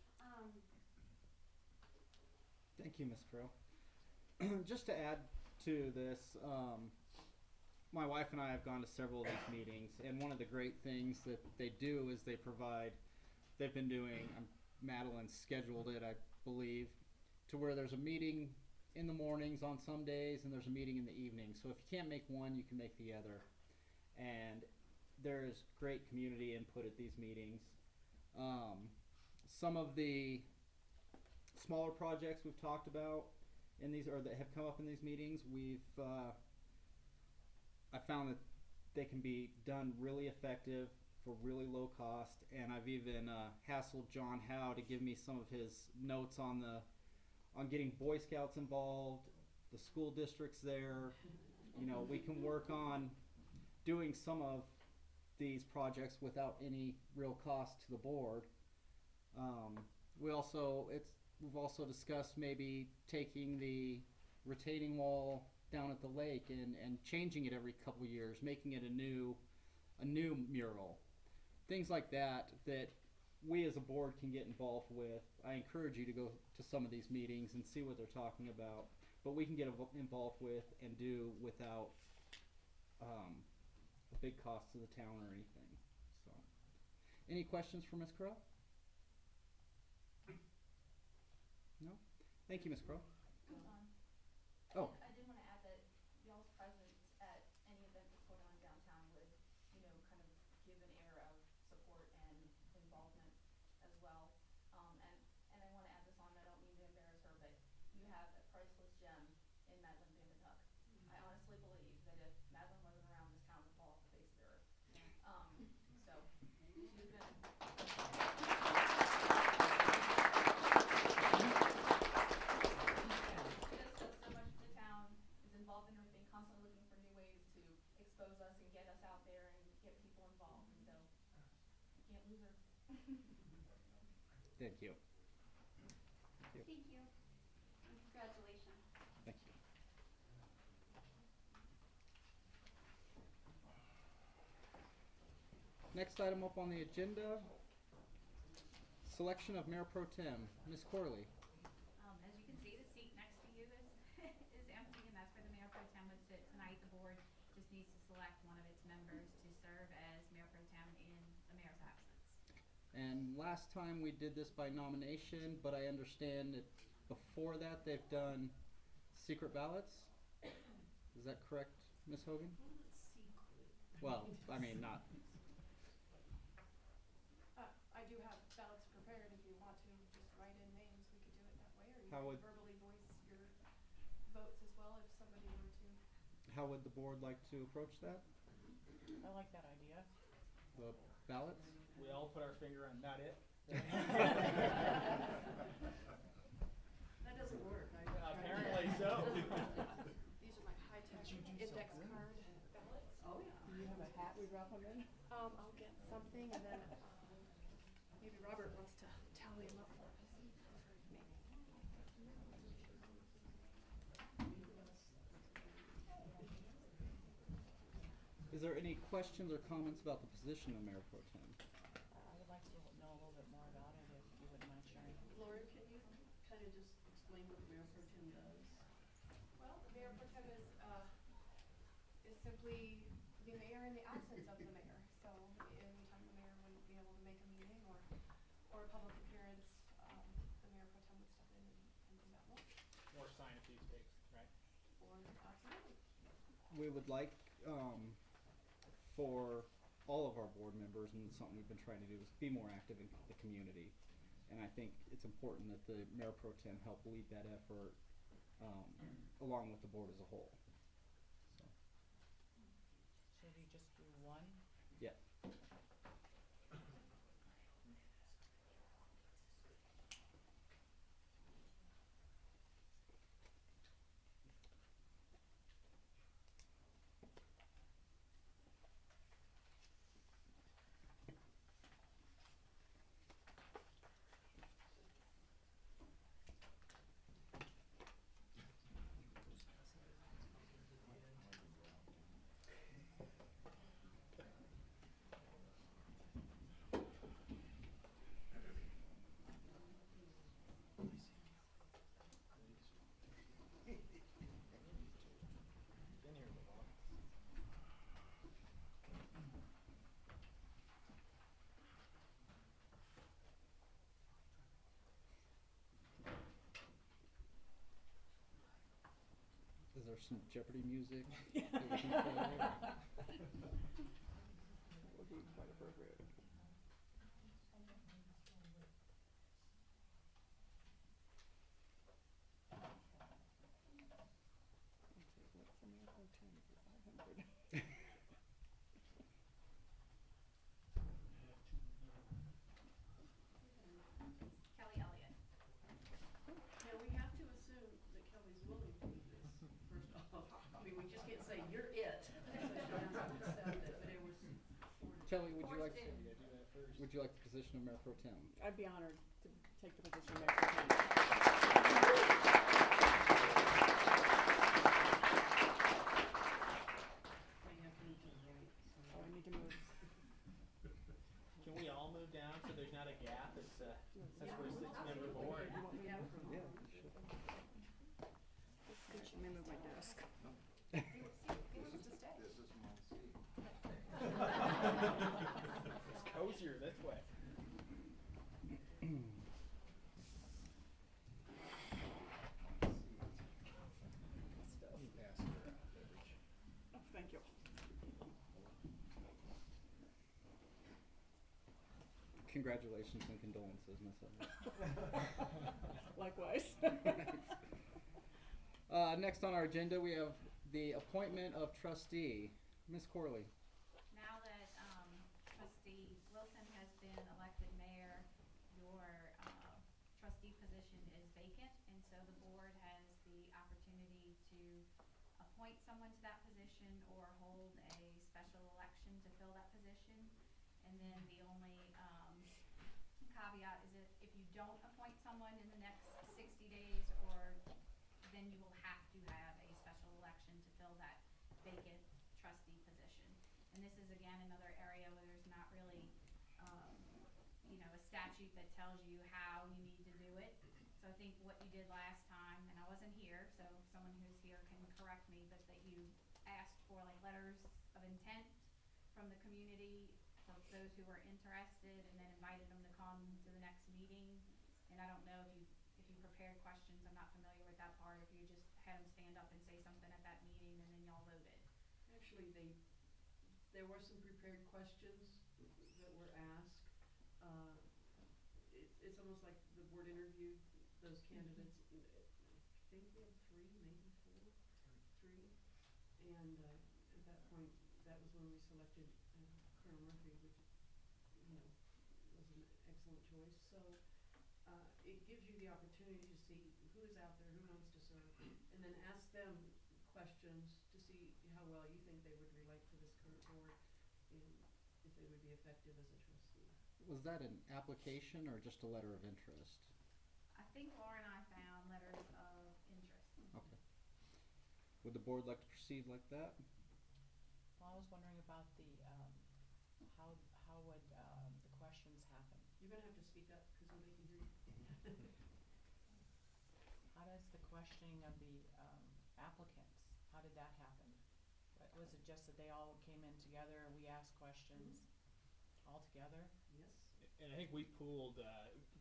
Thank you, Ms. Crow. Just to add to this, my wife and I have gone to several of these meetings, and one of the great things that they do is they've been doing, Madeline scheduled it, I believe, to where there's a meeting in the mornings on some days and there's a meeting in the evening. So if you can't make one, you can make the other. And there is great community input at these meetings. Some of the smaller projects we've talked about in these, or that have come up in these meetings, I found that they can be done really effective for really low cost, and I've even hassled John Howe to give me some of his notes on getting Boy Scouts involved, the school districts there. You know, we can work on doing some of these projects without any real cost to the board. We've also discussed maybe taking the retaining wall down at the lake and changing it every couple years, making it a new mural. Things like that we as a board can get involved with. I encourage you to go to some of these meetings and see what they're talking about, but we can get involved with and do without a big cost to the town or anything. So, any questions for Ms. Crow? No? Thank you, Ms. Crow. Oh. I did want to add that y'all's presence at any event that's going on downtown would, kind of give an air of support and involvement as well. And I want to add this on, I don't mean to embarrass her, but you have a priceless gem in Madeline Vandentuck. I honestly believe that if Madeline wasn't around, this town would fall off the face of the earth. So she's been involved in everything, constantly looking for new ways to expose us and get us out there and get people involved. And so you can't lose her. Thank you. Thank you. And congratulations. Thank you. Next item up on the agenda, selection of Mayor Pro Tem, Ms. Corley. As you can see, the seat next to you is is empty, and that's where the Mayor Pro Tem would sit tonight. The board just needs to select one of its members to serve as Mayor Pro Tem in the mayor's absence. And last time we did this by nomination, but I understand that before that they've done secret ballots. Is that correct, Ms. Hogan? Secret. Well, I mean, not. I do have ballots prepared if you want to just write in names. We could do it that way, or you How can would- verbally voice your votes as well if somebody were to. How would the board like to approach that? I like that idea. The ballots? We all put our finger on not it. That doesn't work. Apparently so. These are my high-tech index card ballots. Oh, yeah. Do you have a hat we drop them in? I'll get something, and then maybe Robert wants to tally them up for us. Is there any questions or comments about the position of Mayor Pro Tem? I would like to know a little bit more about it if you wouldn't mind sharing. Laura, can you kind of just explain what the Mayor Pro Tem does? Well, the Mayor Pro Tem is simply the mayor in the absence of the mayor. So anytime the mayor wouldn't be able to make a meeting or a public appearance, the Mayor Pro Tem would step in and do that role. Or sign a few sticks, right? Or absolutely. We would like for all of our board members, and it's something we've been trying to do, is be more active in the community. And I think it's important that the Mayor Pro Tem help lead that effort along with the board as a whole. So. Should we just do one? Yeah. there some Jeopardy music that we can play? Would be quite appropriate. I'll take what from Mayor Pro Tem for 500. Kelly Elliott. Now, we have to assume that Kelly's willing to do this, first off. I mean, we just can't say, you're it. So she has to accept it, but it was Kelly, would you like forced in. would you like the position of Mayor Pro Tem? I'd be honored to take the position of Mayor Pro Tem. Now you have to move to the right. Oh, I need to move. Can we all move down so there's not a gap? It's since we're a six-member board. You want me to move? Yeah, you should. Let me move my desk. He wants to stay. This is my seat. It's cozier this way. You pass her beverage. Oh, thank you. Congratulations and condolences, Miss Evans. Likewise. Next on our agenda, we have the appointment of trustee. Ms. Corley. Now that Trustee Wilson has been elected mayor, your trustee position is vacant, and so the board has the opportunity to appoint someone to that position or hold a special election to fill that position. And then the only caveat is if you don't appoint someone in the next 60 days, or then you will have to have a special election to fill that vacant trustee position. And this is again another area where there's not really a statute that tells you how you need to do it. So I think what you did last time, and I wasn't here, so someone who's here can correct me, but that you asked for like letters of intent from the community for those who were interested, and then invited them to come to the next meeting. And I don't know if you prepared questions. I'm not familiar with that part. If you just had them stand up and say something at that meeting, and then y'all voted. Actually, there were some prepared questions that were asked. It's almost like the board interviewed those candidates. I think we had 3, maybe 4. 3. And at that point, that was when we selected Colonel Murphy, which was an excellent choice. So it gives you the opportunity to see who is out there, who wants to serve, and then ask them questions to see how well you think they would relate to this current board, and if they would be effective as a trustee. Was that an application or just a letter of interest? I think Laura and I found letters of interest. Okay. Would the board like to proceed like that? Well, I was wondering about the, how would the questions happen? You're going to have to speak up because nobody can hear you. How does the questioning of the applicants, how did that happen? Was it just that they all came in together and we asked questions all together? Yes. And I think we pooled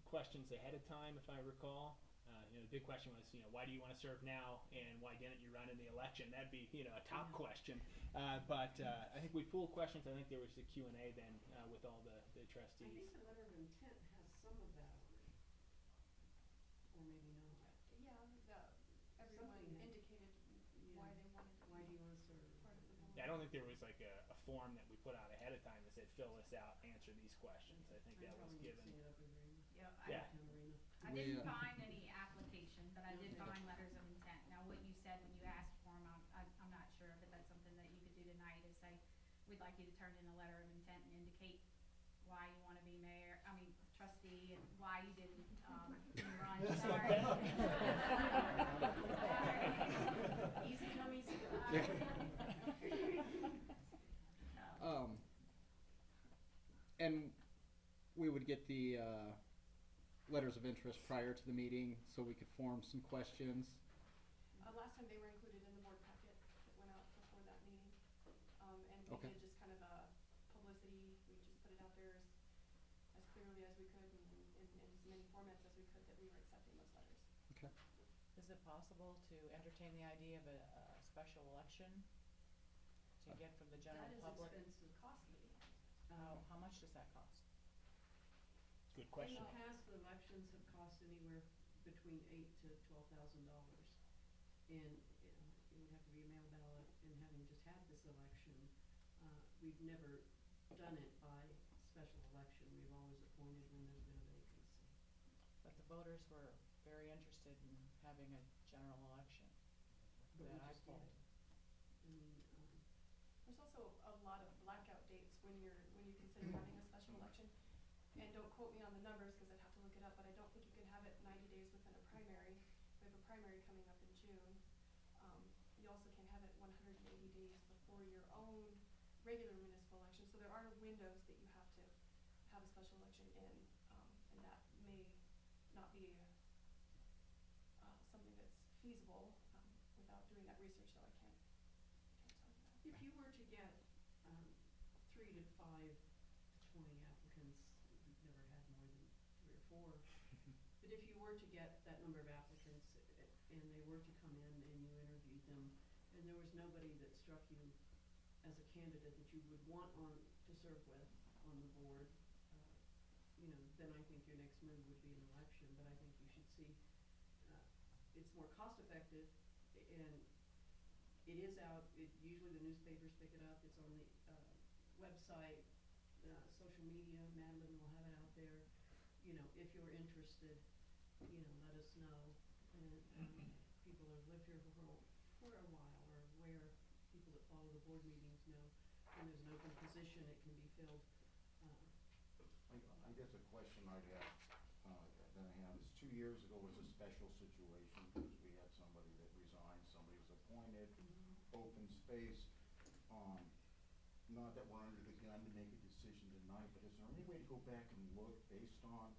questions ahead of time, if I recall. The big question was, why do you want to serve now, and why didn't you run in the election? That'd be, a top question. But I think we pooled questions. I think there was the Q&A then with all the trustees. I think the letter of intent has some of that on it, or maybe not. Yeah, everyone indicated why they wanted to Why do be you want to serve? part of the board. Yeah, I don't think there was like a form that we put out ahead of time that said fill this out, answer these questions. I think that was given. Yeah, I Yeah. didn't find any application, but I did find letters of intent. Now, what you said when you asked for them, I'm not sure, but that's something that you could do tonight, is say, we'd like you to turn in a letter of intent and indicate why you want to be trustee, and why you didn't run. Sorry. Easy come, easy go. And we would get the letters of interest prior to the meeting so we could form some questions. Last time they were included in the board packet that went out before that meeting. And we Okay. did just kind of a publicity. We just put it out there as clearly as we could, and in as many formats as we could, that we were accepting those letters. Okay. Is it possible to entertain the idea of a special election to get from the general That is public? expensive, costly. How much does that cost? Good question. In the past, the elections have cost anywhere between $8,000 to $12,000. And it would have to be a mail ballot, and having just had this election, we've never done it by special election. We've always appointed when there's been a vacancy. But the voters were very interested in having a general election But we that I just polled. did. I mean, There's also a lot of blackout dates when you consider having a special election. And don't quote me on the numbers because I'd have to look it up, but I don't think you can have it 90 days within a primary. We have a primary coming up in June. You also can have it 180 days before your own regular municipal election. So there are windows that you have to have a special election in, and that may not be something that's feasible without doing that research. So I can't tell you that. if you were to get 3 to 5 to 20 applicants, we've never had more than 3 or 4. But if you were to get that number of applicants and they were to come in and you interviewed them, and there was nobody that struck you as a candidate that you would want to serve with on the board, then I think your next move would be an election. But I think you should see, it's more cost effective, and it is out. Usually the newspapers pick it up. It's on the website, social media. Madeline will have it out there. If you're interested, let us know. And people that have lived here for a while, or where people that follow the board meetings know when there's an open position, it can be filled. I guess a question I have that I have is 2 years ago was a special situation because we had somebody that resigned, somebody was appointed, open space. Not that we're under the gun to make a decision tonight, but is there any way to go back and look based on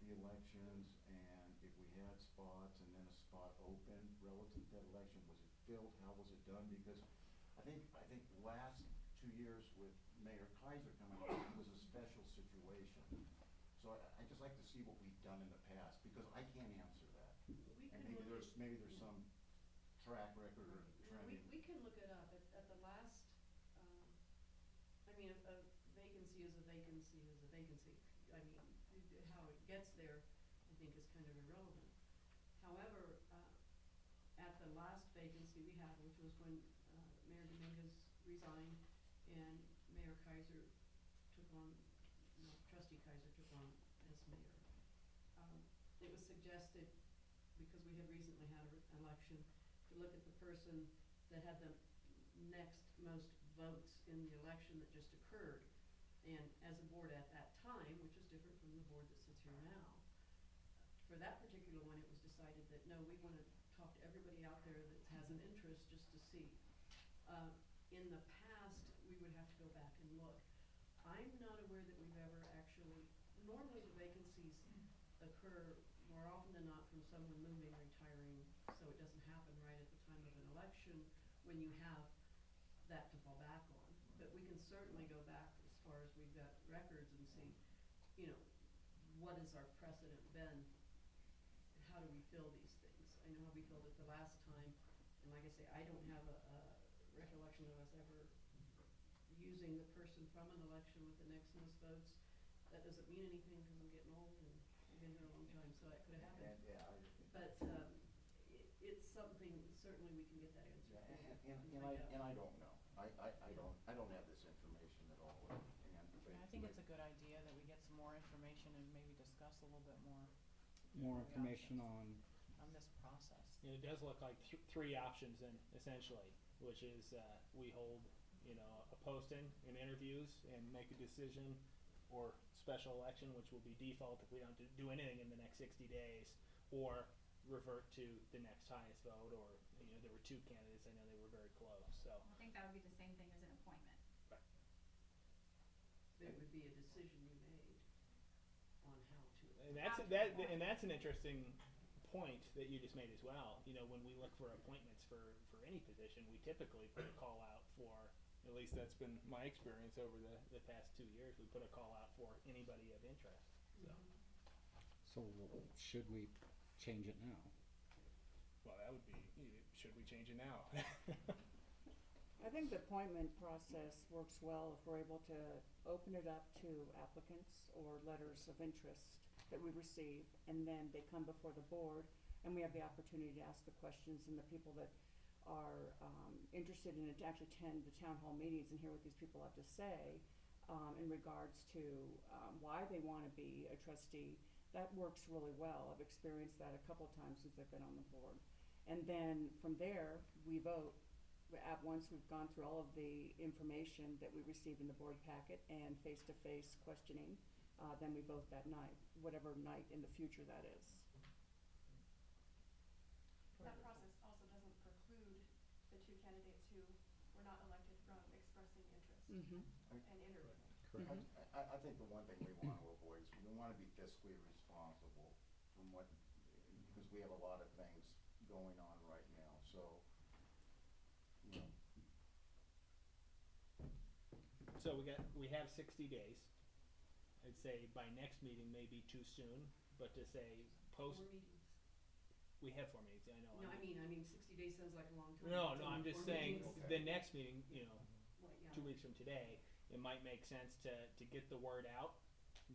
the elections, and if we had spots and then a spot open relative to that election, was it filled? How was it done? Because I think last 2 years with Mayor Kaiser coming on, it was a special situation. So I just like to see what we've done in the past, because I can't answer that. And maybe there's some track record or trending. We can look it up. At the last, a vacancy is a vacancy is a vacancy. How it gets there, I think, is kind of irrelevant. However, at the last vacancy we had, which was when Mayor Dominguez resigned and Mayor Kaiser Trustee Kaiser took on as mayor, it was suggested, because we had recently had an election, to look at the person that had the next most votes in the election that just occurred. And as a board at that time, which is different from the board that sits here now, for that particular one, it was decided that no, we want to talk to everybody out there that has an interest just to see. In the past, we would have to go back and look. I'm not aware that we've ever actually, normally the vacancies occur more often than not from someone moving, retiring, so it doesn't happen right at the time of an election when you have that to fall back on. But we can certainly go back as far as we've got records and see, what has our precedent been? How do we fill these things? I know how we filled it the last time, and like I say, I don't have a recollection of us ever using the person from an election with the next most votes. That doesn't mean anything because I'm getting old and I've been here a long time, so it could have happened. But it's something, certainly we can get that answer for you. And I don't know. I don't have this information at all. I think it's a good idea that we get some more information and maybe discuss a little bit more. More information on this process. It does look like 3 options then, essentially, which is we hold, a posting and interviews and make a decision, or special election, which will be default if we don't do anything in the next 60 days, or revert to the next highest vote, or there were 2 candidates, I know they were very close. So I think that would be the same thing as an appointment. Right. It would be a decision you made on how to. And that's an interesting point that you just made as well. When we look for appointments for any position, we typically put a call out for, at least that's been my experience over the past 2 years, we put a call out for anybody of interest. So should we change it now? Well, that would be, should we change it now? I think the appointment process works well if we're able to open it up to applicants or letters of interest that we receive, and then they come before the board, and we have the opportunity to ask the questions, and the people that are interested in it to actually attend the town hall meetings and hear what these people have to say in regards to why they want to be a trustee. That works really well. I've experienced that a couple of times since I've been on the board. And then from there, we vote. Once we've gone through all of the information that we receive in the board packet and face-to-face questioning, then we vote that night, whatever night in the future that is. That process also doesn't preclude the two candidates who were not elected from expressing interest and interviewing. Correct. I think the one thing we want to avoid is we want to be fiscally responsible from what, because we have a lot of things going on right now, so, you know. So we have 60 days. I'd say by next meeting may be too soon, but to say post. 4 meetings. We have 4 meetings, I know. No, I mean 60 days sounds like a long time. No, It's no, I'm only just 4 saying meetings. the next meeting, you know, Right, yeah. 2 weeks from today, it might make sense to get the word out,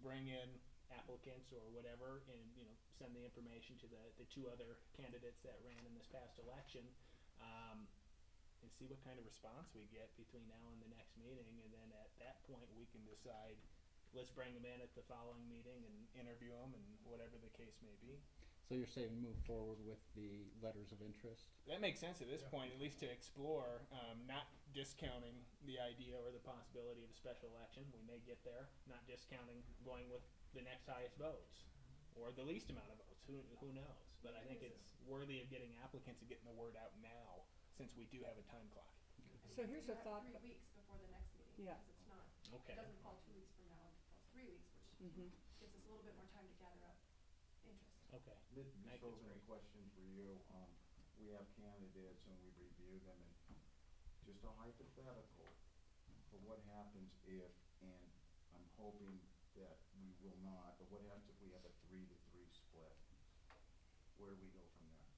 bring in applicants or whatever, and, you know, send the information to the 2 other candidates that ran in this past election, and see what kind of response we get between now and the next meeting, and then at that point we can decide, let's bring them in at the following meeting and interview them and whatever the case may be. So you're saying move forward with the letters of interest? That makes sense at this point, at least to explore, not discounting the idea or the possibility of a special election. We may get there, not discounting going with the next highest votes or the least amount of votes. Who knows? But I think it's worthy of getting applicants and getting the word out now, since we do have a time clock. So here's a thought. 3 weeks before the next meeting, Yeah. because it's not, Okay. it doesn't fall 2 weeks from now, it falls 3 weeks, which gives us a little bit more time to gather up interest. Okay. Ms. I think it's Hogan, a great. question for you. We have candidates and we review them, and just a hypothetical for what happens if, and I'm hoping that we will not, but what happens if we have a 3-3 split? Where do we go from there?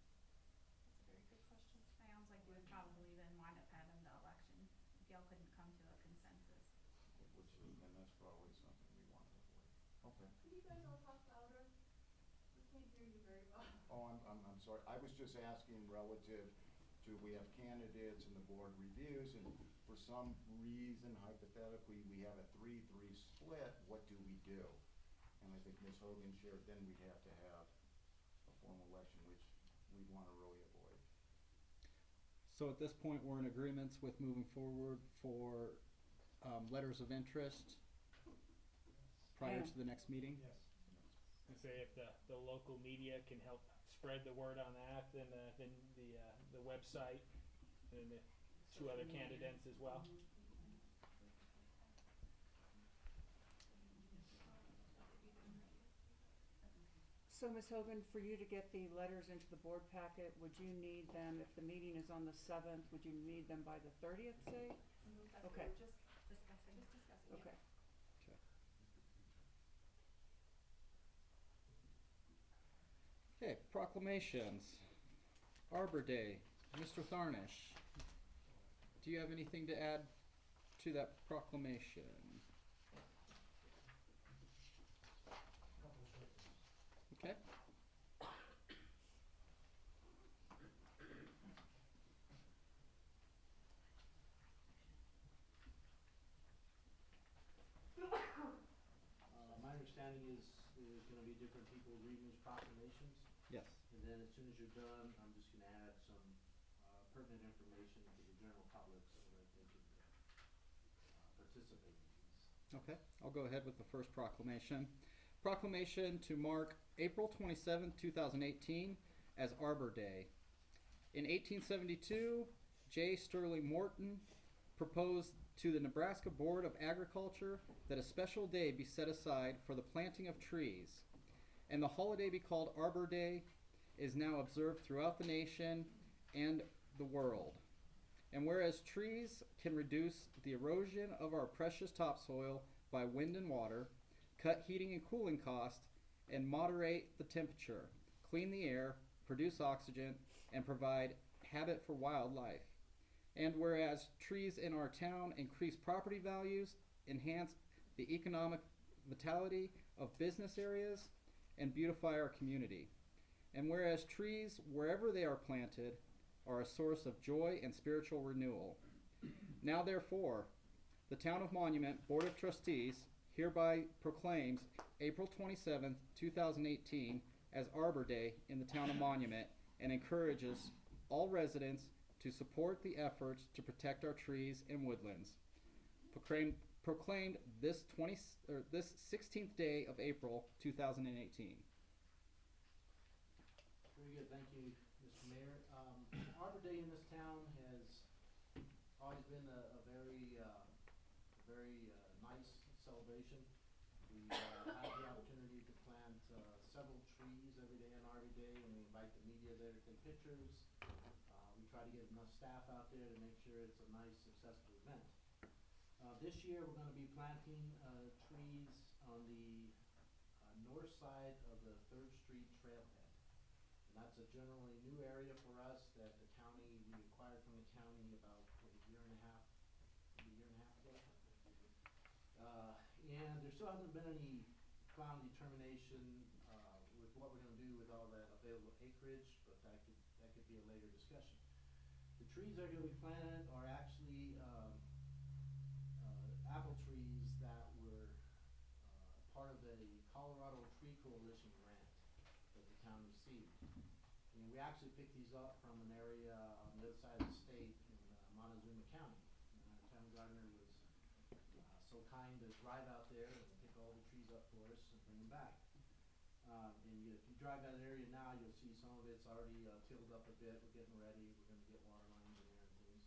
That's a very good question. Sounds like you would probably then wind up having the election if y'all couldn't come to a consensus. Which is, and that's probably something we want to avoid. Okay. Could you guys all talk louder? We can't hear you very well. Oh, I'm sorry. I was just asking relative to, we have candidates and the board reviews, and for some reason, hypothetically, we have a 3-3 split, what do we do? And I think Ms. Hogan shared, then we'd have to have a formal election, which we want to really avoid. So at this point, we're in agreements with moving forward for letters of interest prior to the next meeting? Yes. And say if the local media can help spread the word on that, then the website and the 2 other candidates as well. So Ms. Hogan, for you to get the letters into the board packet, would you need them, if the meeting is on the 7th, would you need them by the 30th, say? That's what Okay. we were just discussing. Okay. Okay, proclamations. Arbor Day. Mr. Tharnish, do you have anything to add to that proclamation? Couple of short things. Okay. My understanding is there's going to be different people reading these proclamations. Yes. And then as soon as you're done, I'm just going to add some pertinent information to the general public so that they can participate in these. Okay, I'll go ahead with the first proclamation. Proclamation to mark April 27, 2018 as Arbor Day. In 1872, J. Sterling Morton proposed to the Nebraska Board of Agriculture that a special day be set aside for the planting of trees, and the holiday be called Arbor Day is now observed throughout the nation and the world. And whereas trees can reduce the erosion of our precious topsoil by wind and water, cut heating and cooling costs, and moderate the temperature, clean the air, produce oxygen, and provide habit for wildlife. And whereas trees in our town increase property values, enhance the economic vitality of business areas, and beautify our community. And whereas trees, wherever they are planted, are a source of joy and spiritual renewal. Now therefore, the Town of Monument Board of Trustees hereby proclaims April 27th, 2018 as Arbor Day in the Town of Monument and encourages all residents to support the efforts to protect our trees and woodlands. Proclaimed this 16th day of April 2018. Very good, thank you, Mr. Mayor. Arbor Day in this town has always been a very nice celebration. We have the opportunity to plant several trees every day on Arbor Day, and we invite the media there to take pictures. We try to get enough staff out there to make sure it's a nice, successful event. This year we're going to be planting trees on the north side of the 3rd Street trailhead. And that's a generally new area for us that the county, we acquired from the county about a year and a half ago. And there still hasn't been any final determination with what we're going to do with all that available acreage, but that could be a later discussion. The trees that are going to be planted are actually apple trees that were part of the Colorado Tree Coalition grant that the town received. And we actually picked these up from an area on the other side of the state in Montezuma County. And our town gardener was so kind to drive out there and pick all the trees up for us and bring them back. If you drive that area now, you'll see some of it's already tilled up a bit. We're getting ready. We're going to get water lines in there and things.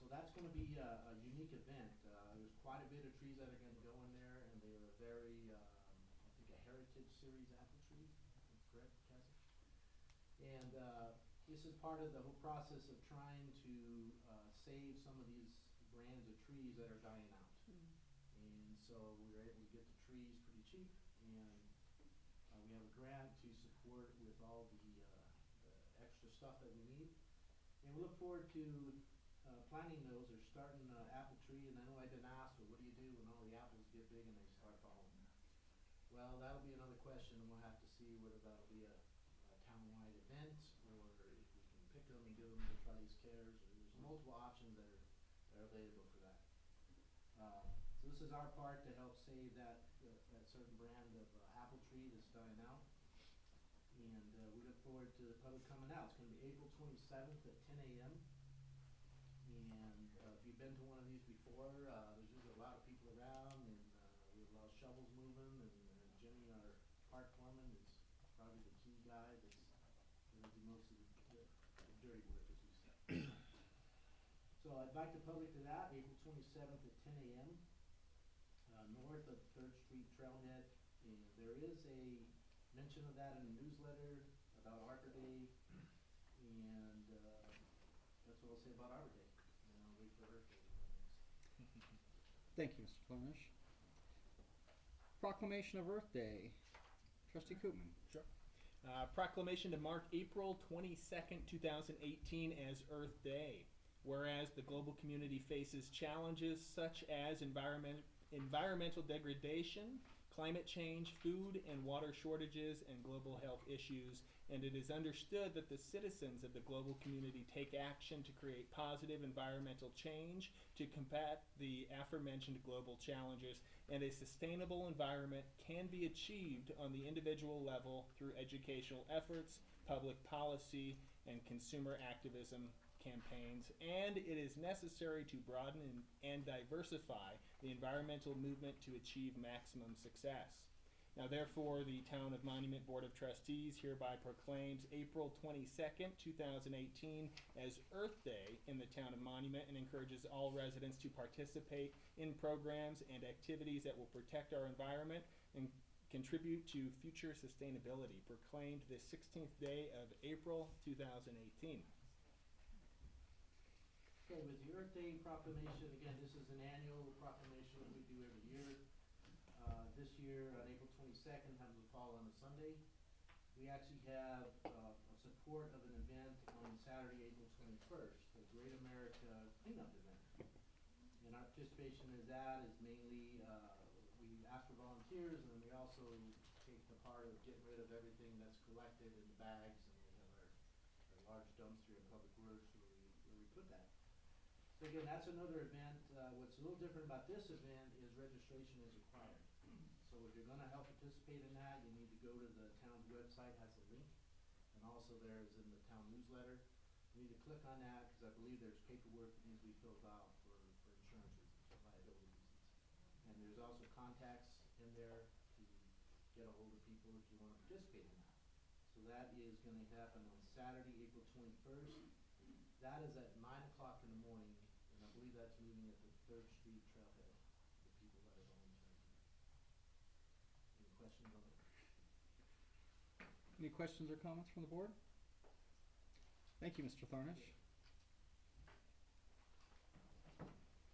So that's going to be a unique event. There's quite a bit of trees that are going to go in there, and they are very, I think, a Heritage Series apple tree. That's correct, Cassie? And this is part of the whole process of trying to save some of these brands of trees that are dying out. And so we were able to get the trees pretty cheap, and we have a grant to support with all the extra stuff that we need. And we look forward to planting those or starting an apple tree. And I know I've been asked, well, what do you do when all the apples get big and they start falling? Well, that'll be another question, and we'll have to see whether that'll be a town-wide event or if we can pick them and give them to try these cares. Or there's multiple options that are available for that. So this is our part to help save that certain brand of apple tree that's dying out. And we look forward to the public coming out. It's going to be April 27th at 10 a.m. And if you've been to one of these before, there's usually a lot of people around, and we have a lot of shovels moving. And Jimmy, our park foreman, is probably the key guy that's going to do most of the dirty work, as we say. So I invite the public to that, April 27th at 10 a.m. North of 3rd Street Trailhead. And there is a mention of that in the newsletter about Arbor Day. And that's what I'll say about Arbor Day. And I'll wait for Earth Day to come next. Thank you, Mr. Flemish. Proclamation of Earth Day. Trustee Koopman. Sure. Proclamation to mark April 22nd, 2018 as Earth Day. Whereas the global community faces challenges such as environmental degradation, climate change, food and water shortages, and global health issues, and it is understood that the citizens of the global community take action to create positive environmental change to combat the aforementioned global challenges, and a sustainable environment can be achieved on the individual level through educational efforts, public policy, and consumer activism campaigns, and it is necessary to broaden and diversify the environmental movement to achieve maximum success. Now therefore, the Town of Monument Board of Trustees hereby proclaims April 22nd, 2018 as Earth Day in the Town of Monument and encourages all residents to participate in programs and activities that will protect our environment and contribute to future sustainability. Proclaimed this 16th day of April 2018. Okay, with the Earth Day proclamation, again, this is an annual proclamation that we do every year. This year, on April 22nd, happens to fall on a Sunday. We actually have a support of an event on Saturday, April 21st, the Great America Cleanup Event. And our participation is mainly, we ask for volunteers, and then we also take the part of getting rid of everything that's collected in the bags, and we have our large dumpster in Public Works where we put that. So again, that's another event. What's a little different about this event is registration is required. So if you're gonna help participate in that, you need to go to the town's website, has a link, and also there is in the town newsletter. You need to click on that, because I believe there's paperwork that needs to be filled out for insurance reasons, for liability reasons. And there's also contacts in there to get a hold of people if you wanna participate in that. So that is gonna happen on Saturday, April 21st. That is at 9 o'clock in the morning, and I believe that's meeting at the 3rd Street Trailhead, the people that are volunteering here. Any questions on that? Any questions or comments from the board? Thank you, Mr. Thornish.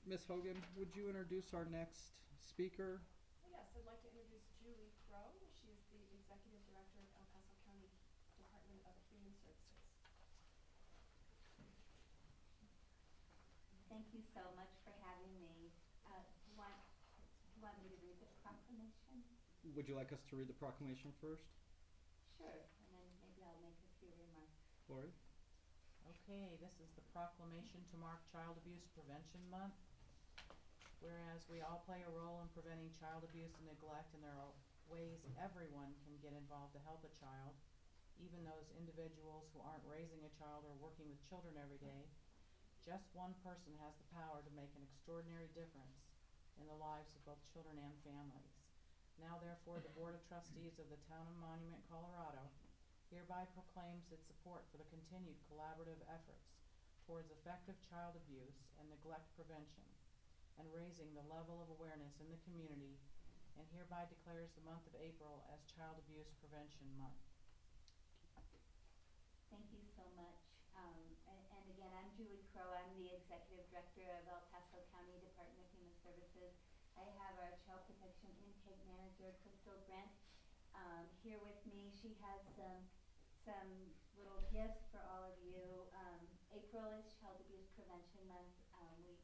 Ms. Hogan, would you introduce our next speaker? Yes, I'd like to introduce Julie Crow. She's the Executive Director of El Paso County Department of Human Services. Thank you so much for having me. Do you want me to read the proclamation? Would you like us to read the proclamation first? Sure, and then maybe I'll make a few remarks. Lori? Okay, this is the proclamation to mark Child Abuse Prevention Month. Whereas we all play a role in preventing child abuse and neglect, and there are ways everyone can get involved to help a child, even those individuals who aren't raising a child or working with children every day. Just one person has the power to make an extraordinary difference in the lives of both children and families. Now therefore, the Board of Trustees of the Town of Monument, Colorado hereby proclaims its support for the continued collaborative efforts towards effective child abuse and neglect prevention and raising the level of awareness in the community, and hereby declares the month of April as Child Abuse Prevention Month. Thank you so much. And again, I'm Julie Crow. I'm the Executive Director of El Paso County Department of Human Services. I have our Child Protection Intake Manager, Crystal Grant, here with me. She has some little gifts for all of you. April is Child Abuse Prevention Month. We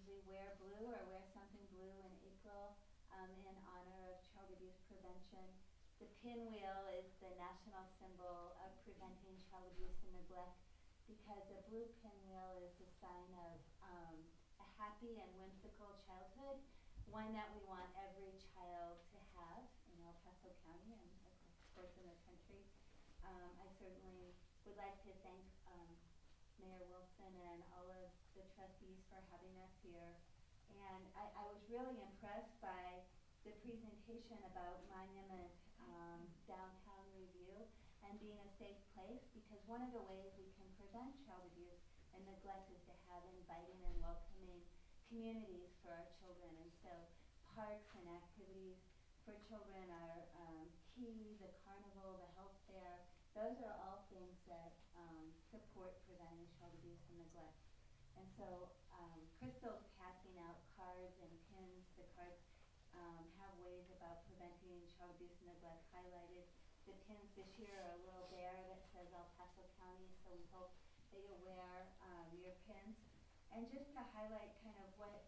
usually wear blue or wear something blue in April in honor of child abuse prevention. The pinwheel is the national symbol of preventing child abuse and neglect, because a blue pinwheel is a sign of a happy and whimsical childhood, one that we want every child to have in El Paso County and of course in the country. I certainly would like to thank Mayor Wilson and all of the trustees for having us here. And I was really impressed by the presentation about Monument Downtown Review and being a safe place, because one of the ways we can prevent child abuse and neglect is to have inviting and welcoming communities for our children. And so parks and activities for children are key. The carnival, the health fair, those are all things that support preventing child abuse and neglect. And so Crystal's passing out cards and pins. The cards have ways about preventing child abuse and neglect highlighted. The pins this year are a little bear that says El Paso County, so we hope that you'll wear your pins. And just to highlight kind of what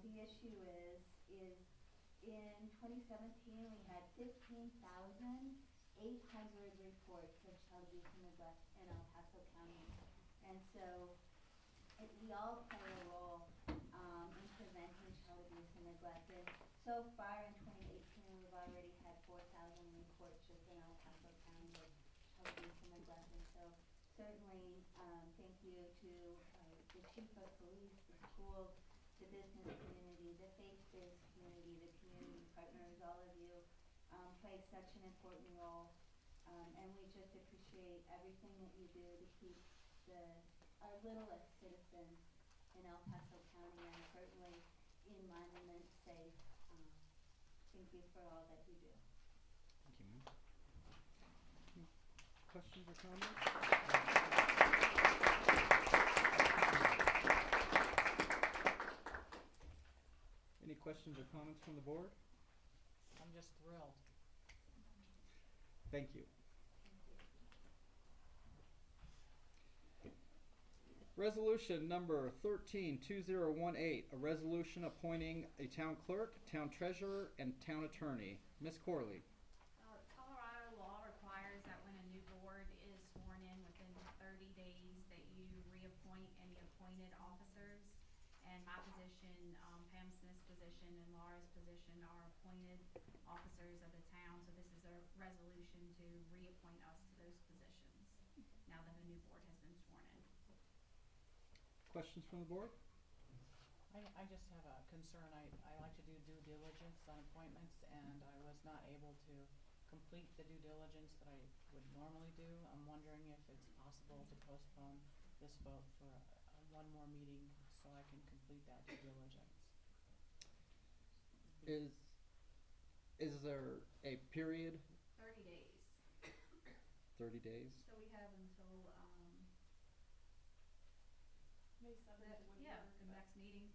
the issue is in 2017 we had 15,800 reports of child abuse and neglect in El Paso County. And so we all play a role in preventing child abuse and neglect. And so far in 2018 we've already had 4,000 reports just in El Paso County of child abuse and neglect. And so certainly thank you to the Chief of Police, the schools, the business community, the faith-based community, the community partners. All of you play such an important role, and we just appreciate everything that you do to keep our littlest citizens in El Paso County and certainly in Monument safe. Thank you for all that you do. Thank you, ma'am. Questions or comments? Any questions or comments from the board? I'm just thrilled. Thank you. Thank you. Resolution number 13-2018, a resolution appointing a town clerk, town treasurer, and town attorney. Ms. Corley. Colorado law requires that when a new board is sworn in within 30 days that you reappoint any appointed officers. And my position, Pam Smith's position, and Laura's position are appointed officers of the town. So this is a resolution to reappoint us to those positions now that a new board has been sworn in. Questions from the board? I just have a concern. I like to do due diligence on appointments, and I was not able to complete the due diligence that I would normally do. I'm wondering if it's possible to postpone this vote for one more meeting so I can complete that due diligence. Is there a period? 30 days. 30 days? So we have until May 7th would yeah, work, the but- next meeting.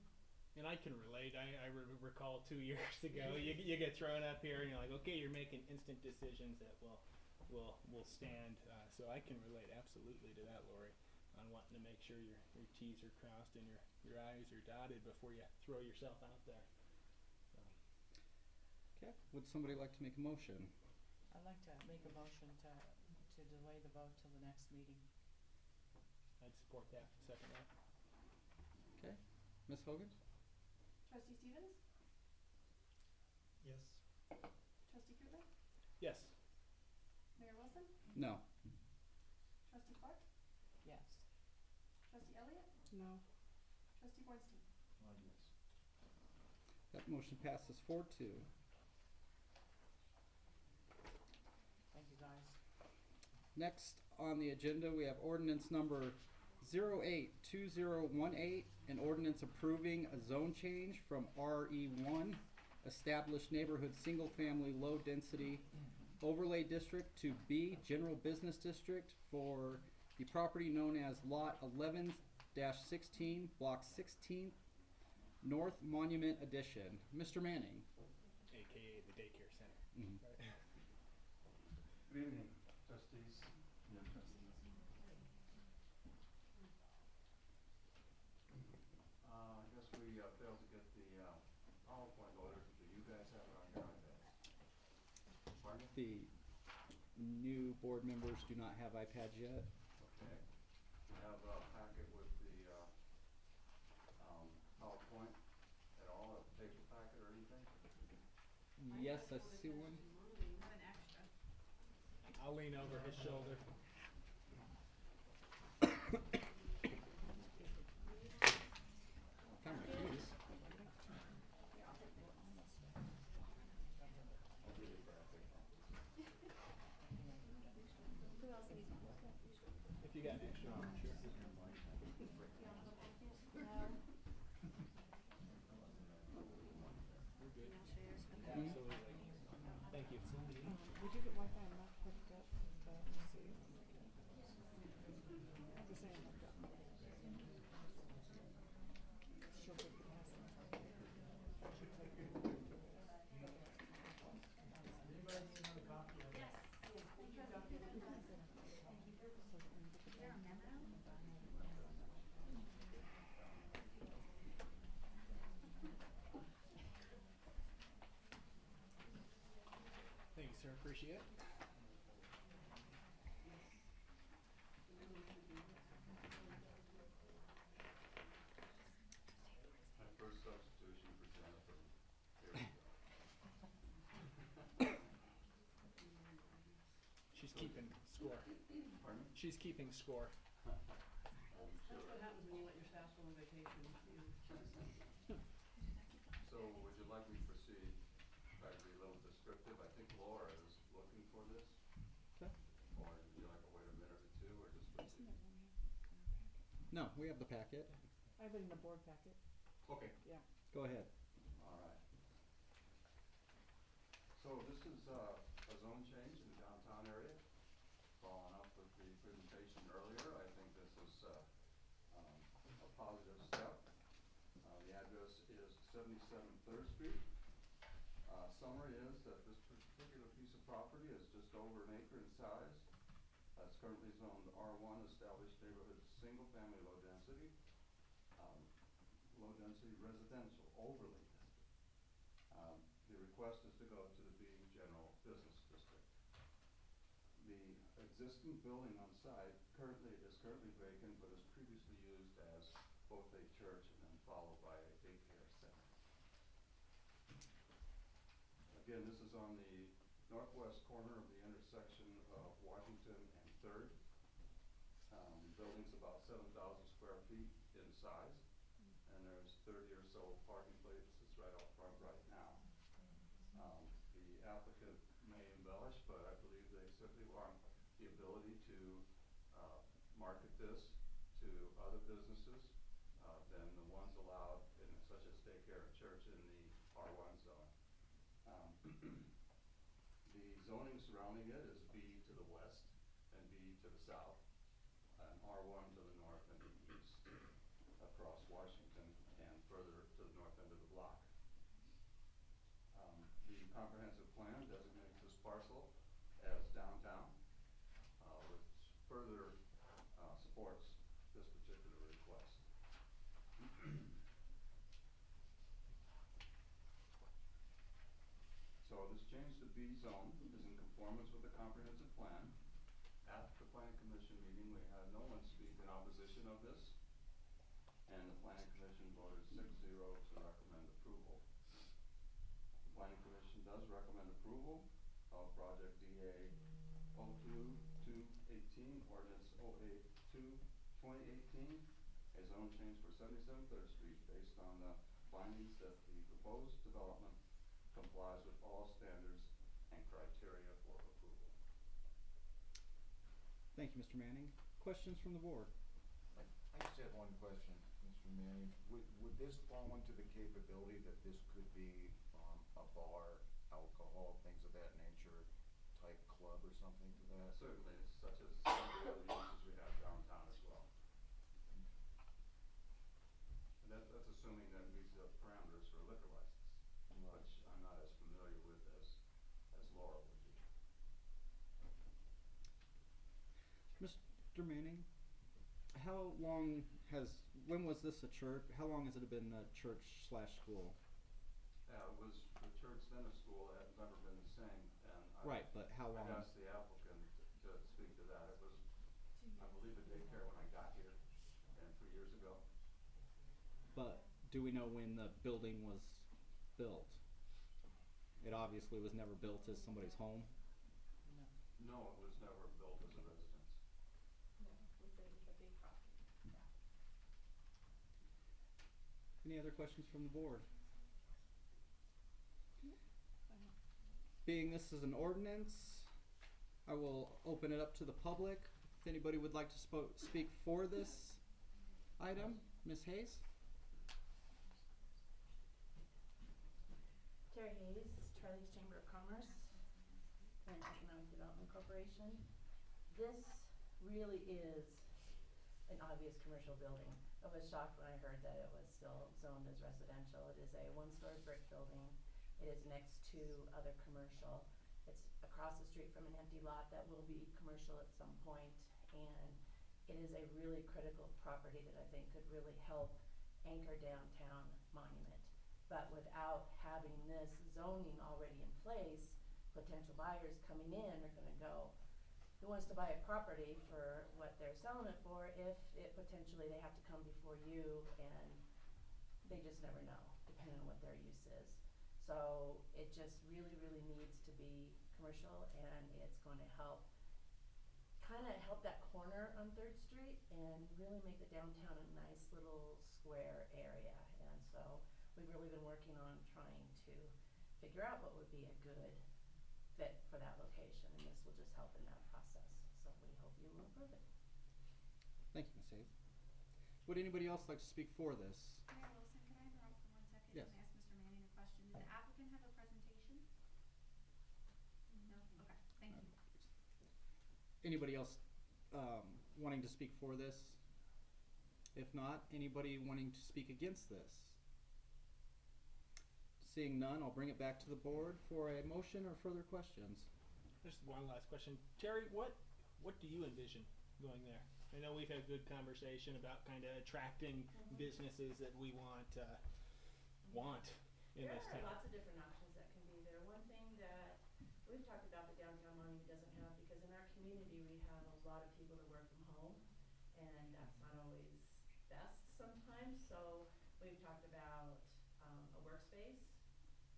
And I can relate. I recall 2 years ago, you get thrown up here and you're like, okay, you're making instant decisions that will stand. So I can relate absolutely to that, Lori, on wanting to make sure your T's are crossed and your I's are dotted before you throw yourself out there. So. Okay. Would somebody like to make a motion? I'd like to make a motion to delay the vote till the next meeting. I'd support that. Second that. Okay. Ms. Hogan? Trustee Stevens? Yes. Trustee Cooper? Yes. Mayor Wilson? No. Trustee Clark? Yes. Trustee Elliott? No. Trustee Bornstein? Yes. That motion passes 4-2. Thank you, guys. Next on the agenda, we have ordinance number 08-2018, an ordinance approving a zone change from RE1, Established Neighborhood Single Family Low Density Overlay District, to B, General Business District, for the property known as Lot 11-16, Block 16, North Monument Addition. Mr. Manning. AKA the daycare center. Mm-hmm. Right. Good evening, trustees. I guess we failed to get the PowerPoint loader. Do you guys have it on your iPads? Pardon me? The new board members do not have iPads yet. Okay. Do you have a packet with the PowerPoint at all, a paper packet or anything? Yes, I see one. I have an extra. I'll lean over his shoulder. Found my keys. I'll give you a graphic. Who else needs one? If you got extra, sure. We're good. Absolutely. Thank you. We do get Wi-Fi enough hooked up to see. I'm just saying hooked up. She'll take the password. She'll take it. Anybody need another copy of that? Thank you, sir. Appreciate it. My first substitution for Jennifer. Here we go. She's keeping score. Pardon me? She's keeping score. I'm That's sure. what happens when you let your staff go on vacation. So would you like me to proceed, try to be a little descriptive? I think Laura is looking for this. Okay. Or would you like to wait a minute or two or just proceed? No, we have the packet. I have it in the board packet. Okay. Yeah. Go ahead. All right. So this is a zone change in the downtown area. Following up with the presentation earlier, I think this is a positive step. The address is 77 3rd Street. Summary is that this particular piece of property is just over an acre in size. It's currently zoned R1, Established Neighborhood single-family low-density residential overlay district. The request is to go to the B General Business District. The existing building on site is currently vacant, but is previously used as both a church and then followed by a daycare center. Again, this is on the northwest corner of the intersection of Washington and 3rd. Building's about 7,000 square feet in size, and there's 30 or so parking places right out front right now. The applicant may embellish, but I believe they simply want the ability to market this to other businesses than the ones allowed in such as daycare and church in the R1 zone. The zoning surrounding it is B to the west and B to the south, and R1 to the north and the east across Washington and further to the north end of the block. The comprehensive plan designates this parcel as downtown, which further supports this particular request. So this change to B zone is in conformance with the comprehensive plan. At the Planning Commission meeting, we had no one speak in opposition of this, and the Planning Commission voted 6-0 to recommend approval. The Planning Commission does recommend approval of project DA 02218, ordinance 082-2018, a zone change for 77 3rd Street based on the findings that the proposed development complies with all standards and criteria for approval. Thank you, Mr. Manning. Questions from the board? I just had one question, Mr. Manning. Would this fall into the capability that this could be a bar, alcohol, things of that nature, type club or something to that? Certainly, such as some of the other uses we have downtown as well. And that's assuming that it meets the parameters for a liquor license, which I'm not as familiar with as Laura would be. Mr. Manning, when was this a church? How long has it been a church/school? It was the church then a school. It had never been the same. And Right, but how long? I asked the applicant to speak to that. It was, I believe, a daycare when I got here, and 3 years ago. But do we know when the building was built? It obviously was never built as somebody's home. No, it was never built as a residence. No, it was a big property. Any other questions from the board? Being this is an ordinance, I will open it up to the public. If anybody would like to speak for this item, Ms. Hayes? Terry Hayes, Charlie's Chamber of Commerce, and Economic Development Corporation. This really is an obvious commercial building. I was shocked when I heard that it was still zoned as residential. It is a one-story brick building. It is next to other commercial. It's across the street from an empty lot that will be commercial at some point, and it is a really critical property that I think could really help anchor downtown Monument. But without having this zoning already in place, potential buyers coming in are going to go, who wants to buy a property for what they're selling it for if it potentially they have to come before you, and they just never know, depending on what their use is. So it just really, really needs to be commercial, and it's going to help that corner on 3rd Street and really make the downtown a nice little square area. And so we've really been working on trying to figure out what would be a good fit for that location, and this will just help in that process. So we hope you will approve it. Thank you, Ms. Hayes. Would anybody else like to speak for this? Mayor Wilson, can I interrupt for 1 second Yes. and ask Mr. Manning a question? Did the applicant have a presentation? No? Okay, thank you. Anybody else wanting to speak for this? If not, anybody wanting to speak against this? Seeing none, I'll bring it back to the board for a motion or further questions. Just one last question. Terry, what do you envision going there? I know we've had a good conversation about kind of attracting businesses that we want in There this are town. lots of different options that can be there. One thing that we've talked about the downtown monument doesn't have, because in our community we have a lot of people that work from home, and that's not always best sometimes. So we've talked about a workspace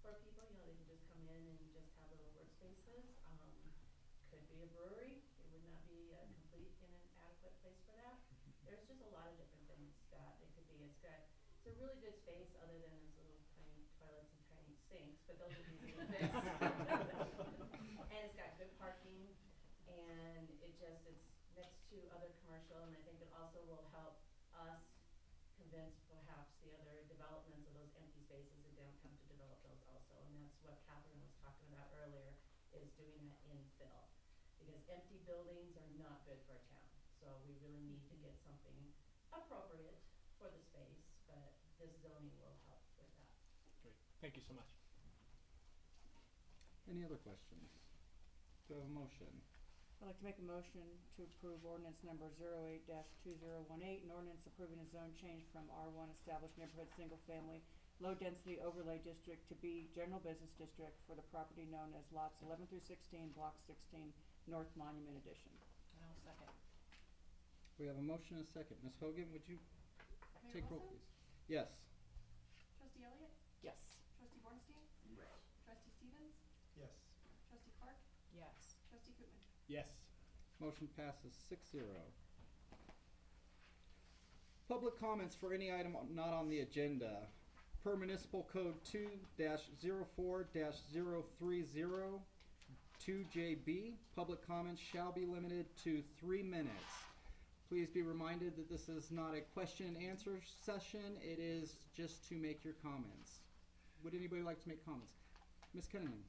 for people. You know, they can just come in and just have little workspaces. Could be a brewery. It would not be a complete and an adequate place for that. There's just a lot of different things that it could be. It's a really good space, other than its little tiny toilets and tiny sinks, but those are easy to fix. And it's got good parking, and it's next to other commercial, and I think it also will help us convince perhaps the other developments of those empty spaces in downtown to develop those also. And that's what Catherine was talking about earlier, is doing that infill. Because empty buildings are not good for a town. So we really need to get something appropriate for the space, but this zoning will help with that. Great. Thank you so much. Any other questions? Do I have a motion? I'd like to make a motion to approve ordinance number 08-2018, an ordinance approving a zone change from R1 established neighborhood single family low density overlay district to B general business district for the property known as lots 11 through 16, block 16, North Monument Edition. I'll second. We have a motion and a second. Ms. Hogan, would you Mayor take roll, Wilson? please? Yes. Trustee Elliott? Yes. Trustee Bornstein? Yes. Trustee Stevens? Yes. Trustee Clark? Yes. Trustee Koopman? Yes. Motion passes 6-0. Public comments for any item not on the agenda. Per Municipal Code 2-04-030 2JB, public comments shall be limited to 3 minutes. Please be reminded that this is not a question and answer session. It is just to make your comments. Would anybody like to make comments? Ms. Cunningham.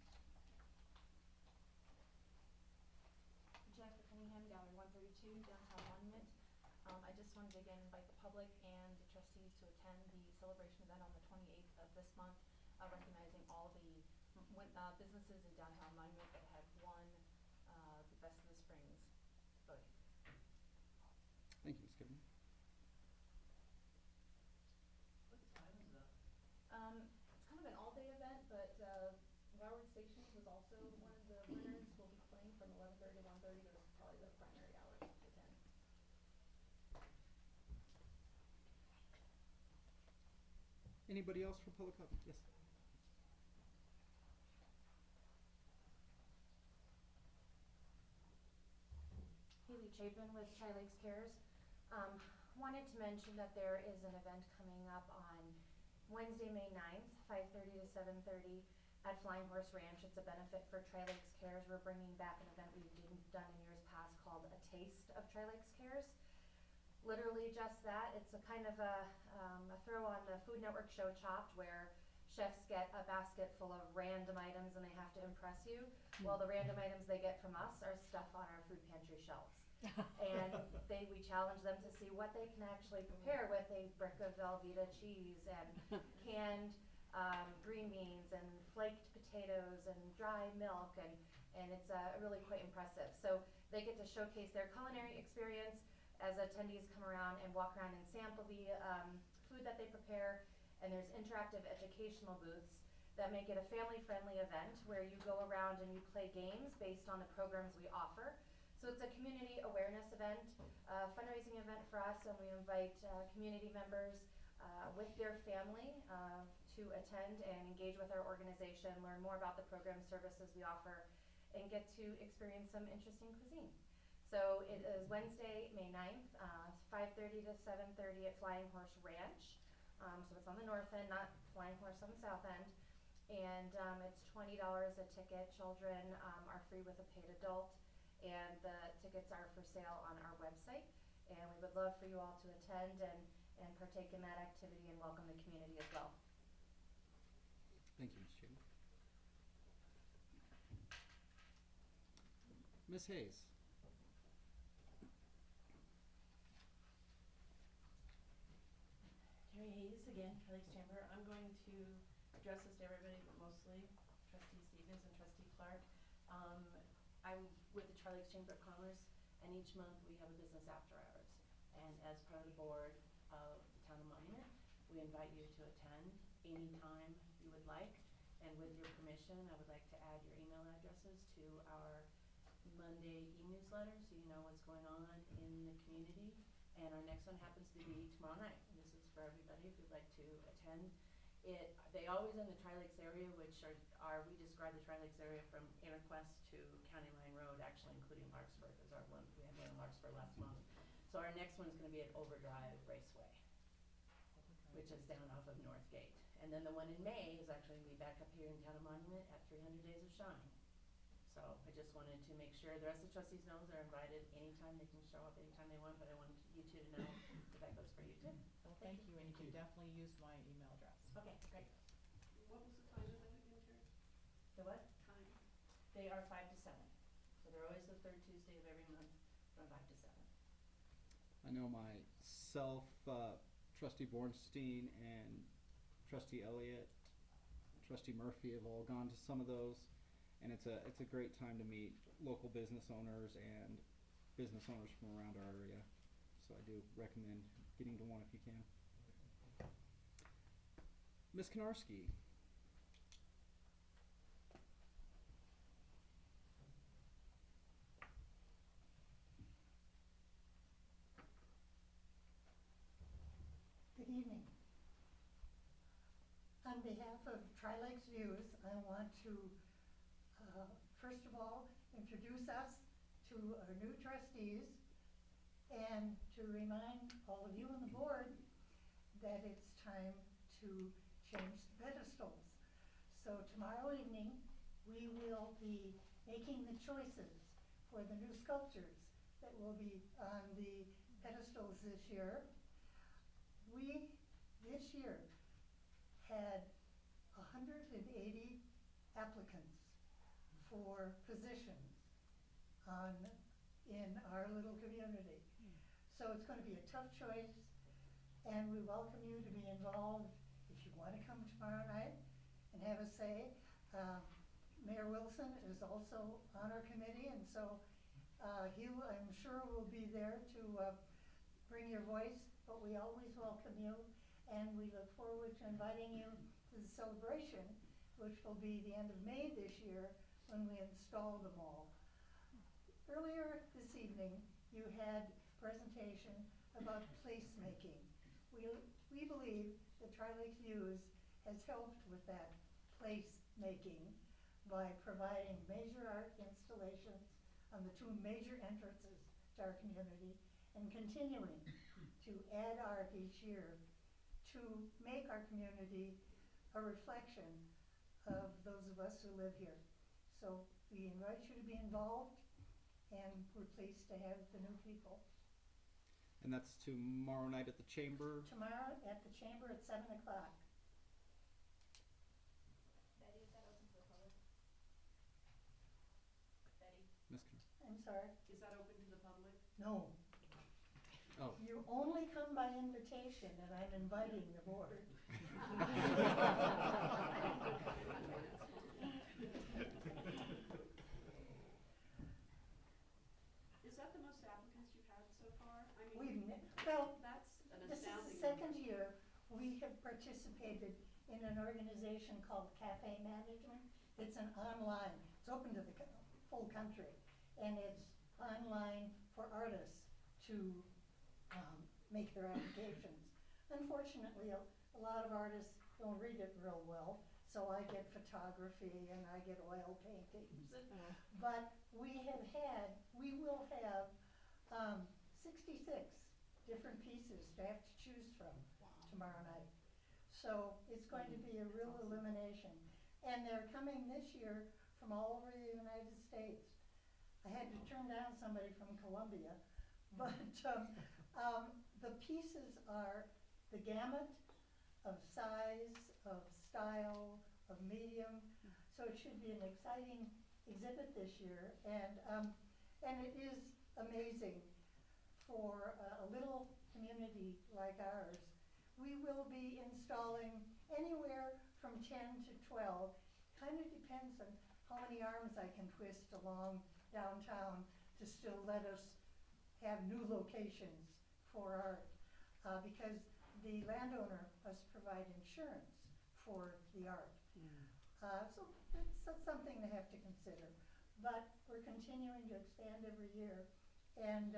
Jennifer Cunningham, Gallery 132, Downtown Monument. I just wanted to again invite the public and the trustees to attend the celebration event on the 28th of this month, recognizing all the businesses in Downtown Monument that have won the Best of the Springs voting. Thank you, Ms. Goodman. What time is that? It's kind of an all-day event, but Railroad Stations was also one of the winners. Will be playing from 11:30 to 1:30. Those are probably the primary hours to attend. Anybody else for public comment? Yes. Haley Chapin with Tri Lakes Cares. Wanted to mention that there is an event coming up on Wednesday, May 9th, 5:30 to 7:30 at Flying Horse Ranch. It's a benefit for Tri Lakes Cares. We're bringing back an event we've done in years past called A Taste of Tri Lakes Cares. Literally just that. It's a kind of a throw on the Food Network show Chopped, where chefs get a basket full of random items and they have to impress you. Well, the random items they get from us are stuff on our food pantry shelves. And we challenge them to see what they can actually prepare with a brick of Velveeta cheese and canned green beans and flaked potatoes and dry milk, and it's really quite impressive. So they get to showcase their culinary experience as attendees come around and walk around and sample the food that they prepare. And there's interactive educational booths that make it a family-friendly event where you go around and you play games based on the programs we offer. So it's a community awareness event, fundraising event for us, and we invite community members with their family to attend and engage with our organization, learn more about the program services we offer, and get to experience some interesting cuisine. So it is Wednesday, May 9th, 5:30 to 7:30 at Flying Horse Ranch. So it's on the north end, not Flying Horse on the south end. And it's $20 a ticket. Children are free with a paid adult. And the tickets are for sale on our website. And we would love for you all to attend and partake in that activity and welcome the community as well. Thank you, Ms. Chairman. Ms. Hayes. Terry Hayes again, Tri Lakes Chamber. I'm going to address this to everybody, but mostly Trustee Stevens and Trustee Clark. I'm with the Tri Lakes Chamber of Commerce, and each month we have a business after hours. and as part of the board of the Town of Monument, we invite you to attend anytime you would like. And with your permission, I would like to add your email addresses to our Monday e-newsletter so you know what's going on in the community. And our next one happens to be tomorrow night. And this is for everybody if you'd like to attend. They always in the Tri-Lakes area, which we describe the Tri-Lakes area from Interquest to County Line Road, actually including Larkspur, because we had one in Larkspur last month. So our next one's going to be at Overdrive Raceway, which is down off of North Gate. And then the one in May is actually going to be back up here in Town of Monument at 300 Days of Shine. So I just wanted to make sure the rest of the trustees know they're invited anytime. They can show up anytime they want, but I wanted you two to know that that goes for you too. Well, thank you, and you can definitely use my email address. Okay, great. What was the time of that again, Terry? The what? Time. They are 5 to 7. So they're always the third Tuesday of every month from 5 to 7. I know myself, Trustee Bornstein, and Trustee Elliott, Trustee Murphy have all gone to some of those, and it's a great time to meet local business owners and business owners from around our area. So I do recommend getting to one if you can. Ms. Konarski. Good evening. On behalf of Tri-Lakes Views, I want to first of all introduce us to our new trustees and to remind all of you on the board that it's time to change the pedestals. So tomorrow evening we will be making the choices for the new sculptures that will be on the pedestals this year. We, this year, had 180 applicants for positions in our little community. So it's going to be a tough choice, and we welcome you to be involved if you want to come tomorrow night and have a say. Mayor Wilson is also on our committee, and so he, I'm sure, will be there to bring your voice, but we always welcome you, and we look forward to inviting you to the celebration, which will be the end of May this year when we install them all. Earlier this evening, you had a presentation about placemaking. We believe that Tri-Lakes Views has helped with that placemaking by providing major art installations on the 2 major entrances to our community and continuing to add art each year to make our community a reflection of those of us who live here. So we invite you to be involved, and we're pleased to have the new people. And that's tomorrow night at the Chamber? Tomorrow at the Chamber at 7 o'clock. Betty, is that open to the public? Betty? I'm sorry? Is that open to the public? No. Oh. You only come by invitation, and I'm inviting the board. Is that the most applicants you've had so far? I mean, Well, that's an this is astounding the second year we have participated in an organization called Cafe Management. It's an online, it's open to the full country, and it's online for artists to make their applications. Unfortunately, a lot of artists don't read it real well, so I get photography and I get oil paintings. But we will have 66 different pieces to have to choose from tomorrow night. So it's going to be a real elimination. And they're coming this year from all over the United States. I had to turn down somebody from Colombia, but the pieces are the gamut of size, of style, of medium. So it should be an exciting exhibit this year, and it is amazing for a little community like ours. We will be installing anywhere from 10 to 12. Kind of depends on how many arms I can twist along downtown to still let us have new locations for art, because the landowner must provide insurance for the art. So it's something to have to consider. But we're continuing to expand every year, and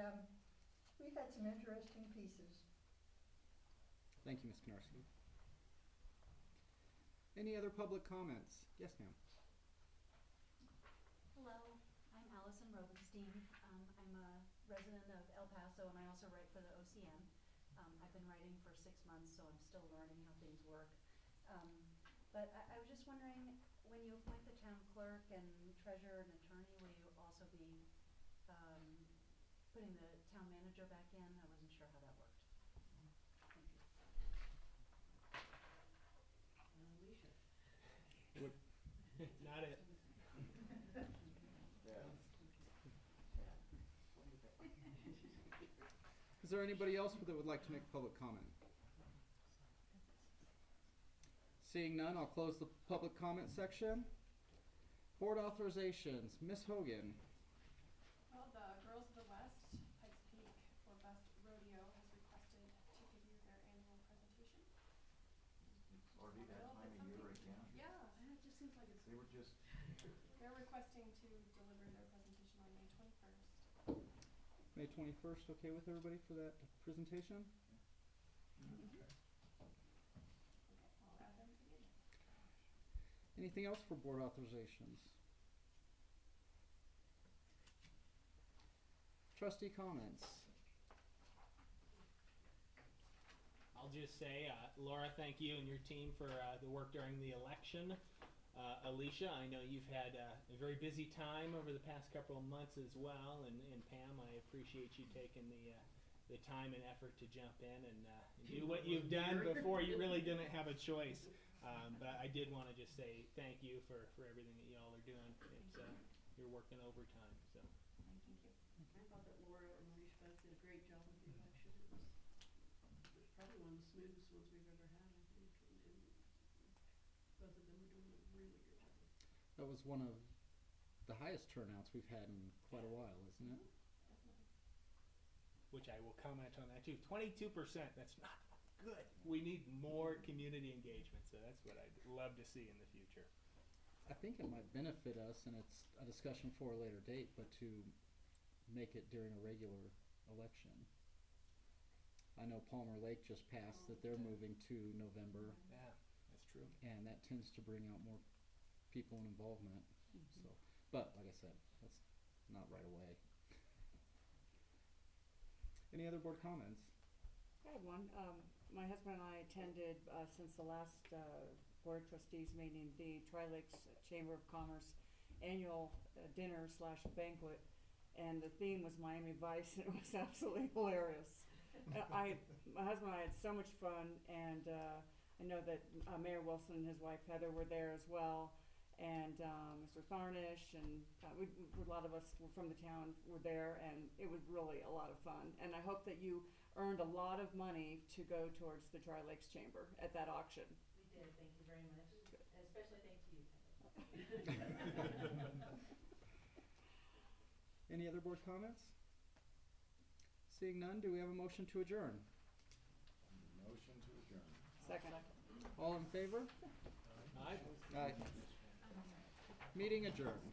we've had some interesting pieces. Thank you, Ms. Konarski. Any other public comments? Yes, ma'am. Hello, I'm Allison Robenstein. I'm a resident of El Paso, and I also write for the OCN. I've been writing for 6 months, so I'm still learning how things work. But I was just wondering, when you appoint the town clerk and treasurer and attorney, will you also be putting the town manager back in? I wasn't sure how that worked. Thank you. Alicia. Not it. Is there anybody else that would like to make a public comment? Seeing none, I'll close the public comment section. Board authorizations, Ms. Hogan. Well, the Girls of the West, Pikes Peak for Best Rodeo has requested to give you their annual presentation. It's already that time of year again. Yeah. It just seems like it's. They were just. They're requesting to deliver their presentation on May 21st. May 21st, okay with everybody for that presentation? Okay, I'll add them to the agenda. Anything else for board authorizations? Trustee comments. I'll just say, Laura, thank you and your team for the work during the election. Alicia, I know you've had a very busy time over the past couple of months as well, and Pam, I appreciate you taking the time and effort to jump in and do what you've done before you really didn't have a choice. But I did want to just say thank you for everything that y'all are doing. It's you're working overtime, so. Thank you. I thought that Laura and Alicia both did a great job with the election. It was probably one of the smoothest ones we've ever had, I think, and both of them were doing a really good job. That was one of the highest turnouts we've had in quite a while, isn't it? Definitely. Which I will comment on that too. 22%, that's not good. We need more community engagement, so that's what I'd love to see in the future. I think it might benefit us, and it's a discussion for a later date, but to make it during a regular election. I know Palmer Lake just passed that they're moving to November. Yeah, that's true. And that tends to bring out more people and involvement. So, but like I said, that's not right away. Any other board comments? I had one. My husband and I attended, since the last Board of Trustees meeting, the Tri-Lakes Chamber of Commerce annual dinner/banquet, and the theme was Miami Vice, and it was absolutely hilarious. My husband and I had so much fun, and I know that Mayor Wilson and his wife Heather were there as well, and Mr. Tharnish, and a lot of us from the town were there, and it was really a lot of fun. And I hope that you earned a lot of money to go towards the Tri-Lakes Chamber at that auction. We did, thank you very much. And especially thanks to you, Heather. Any other board comments? Seeing none, do we have a motion to adjourn? Motion to adjourn. Second. All in favor? Aye. Aye. Meeting adjourned.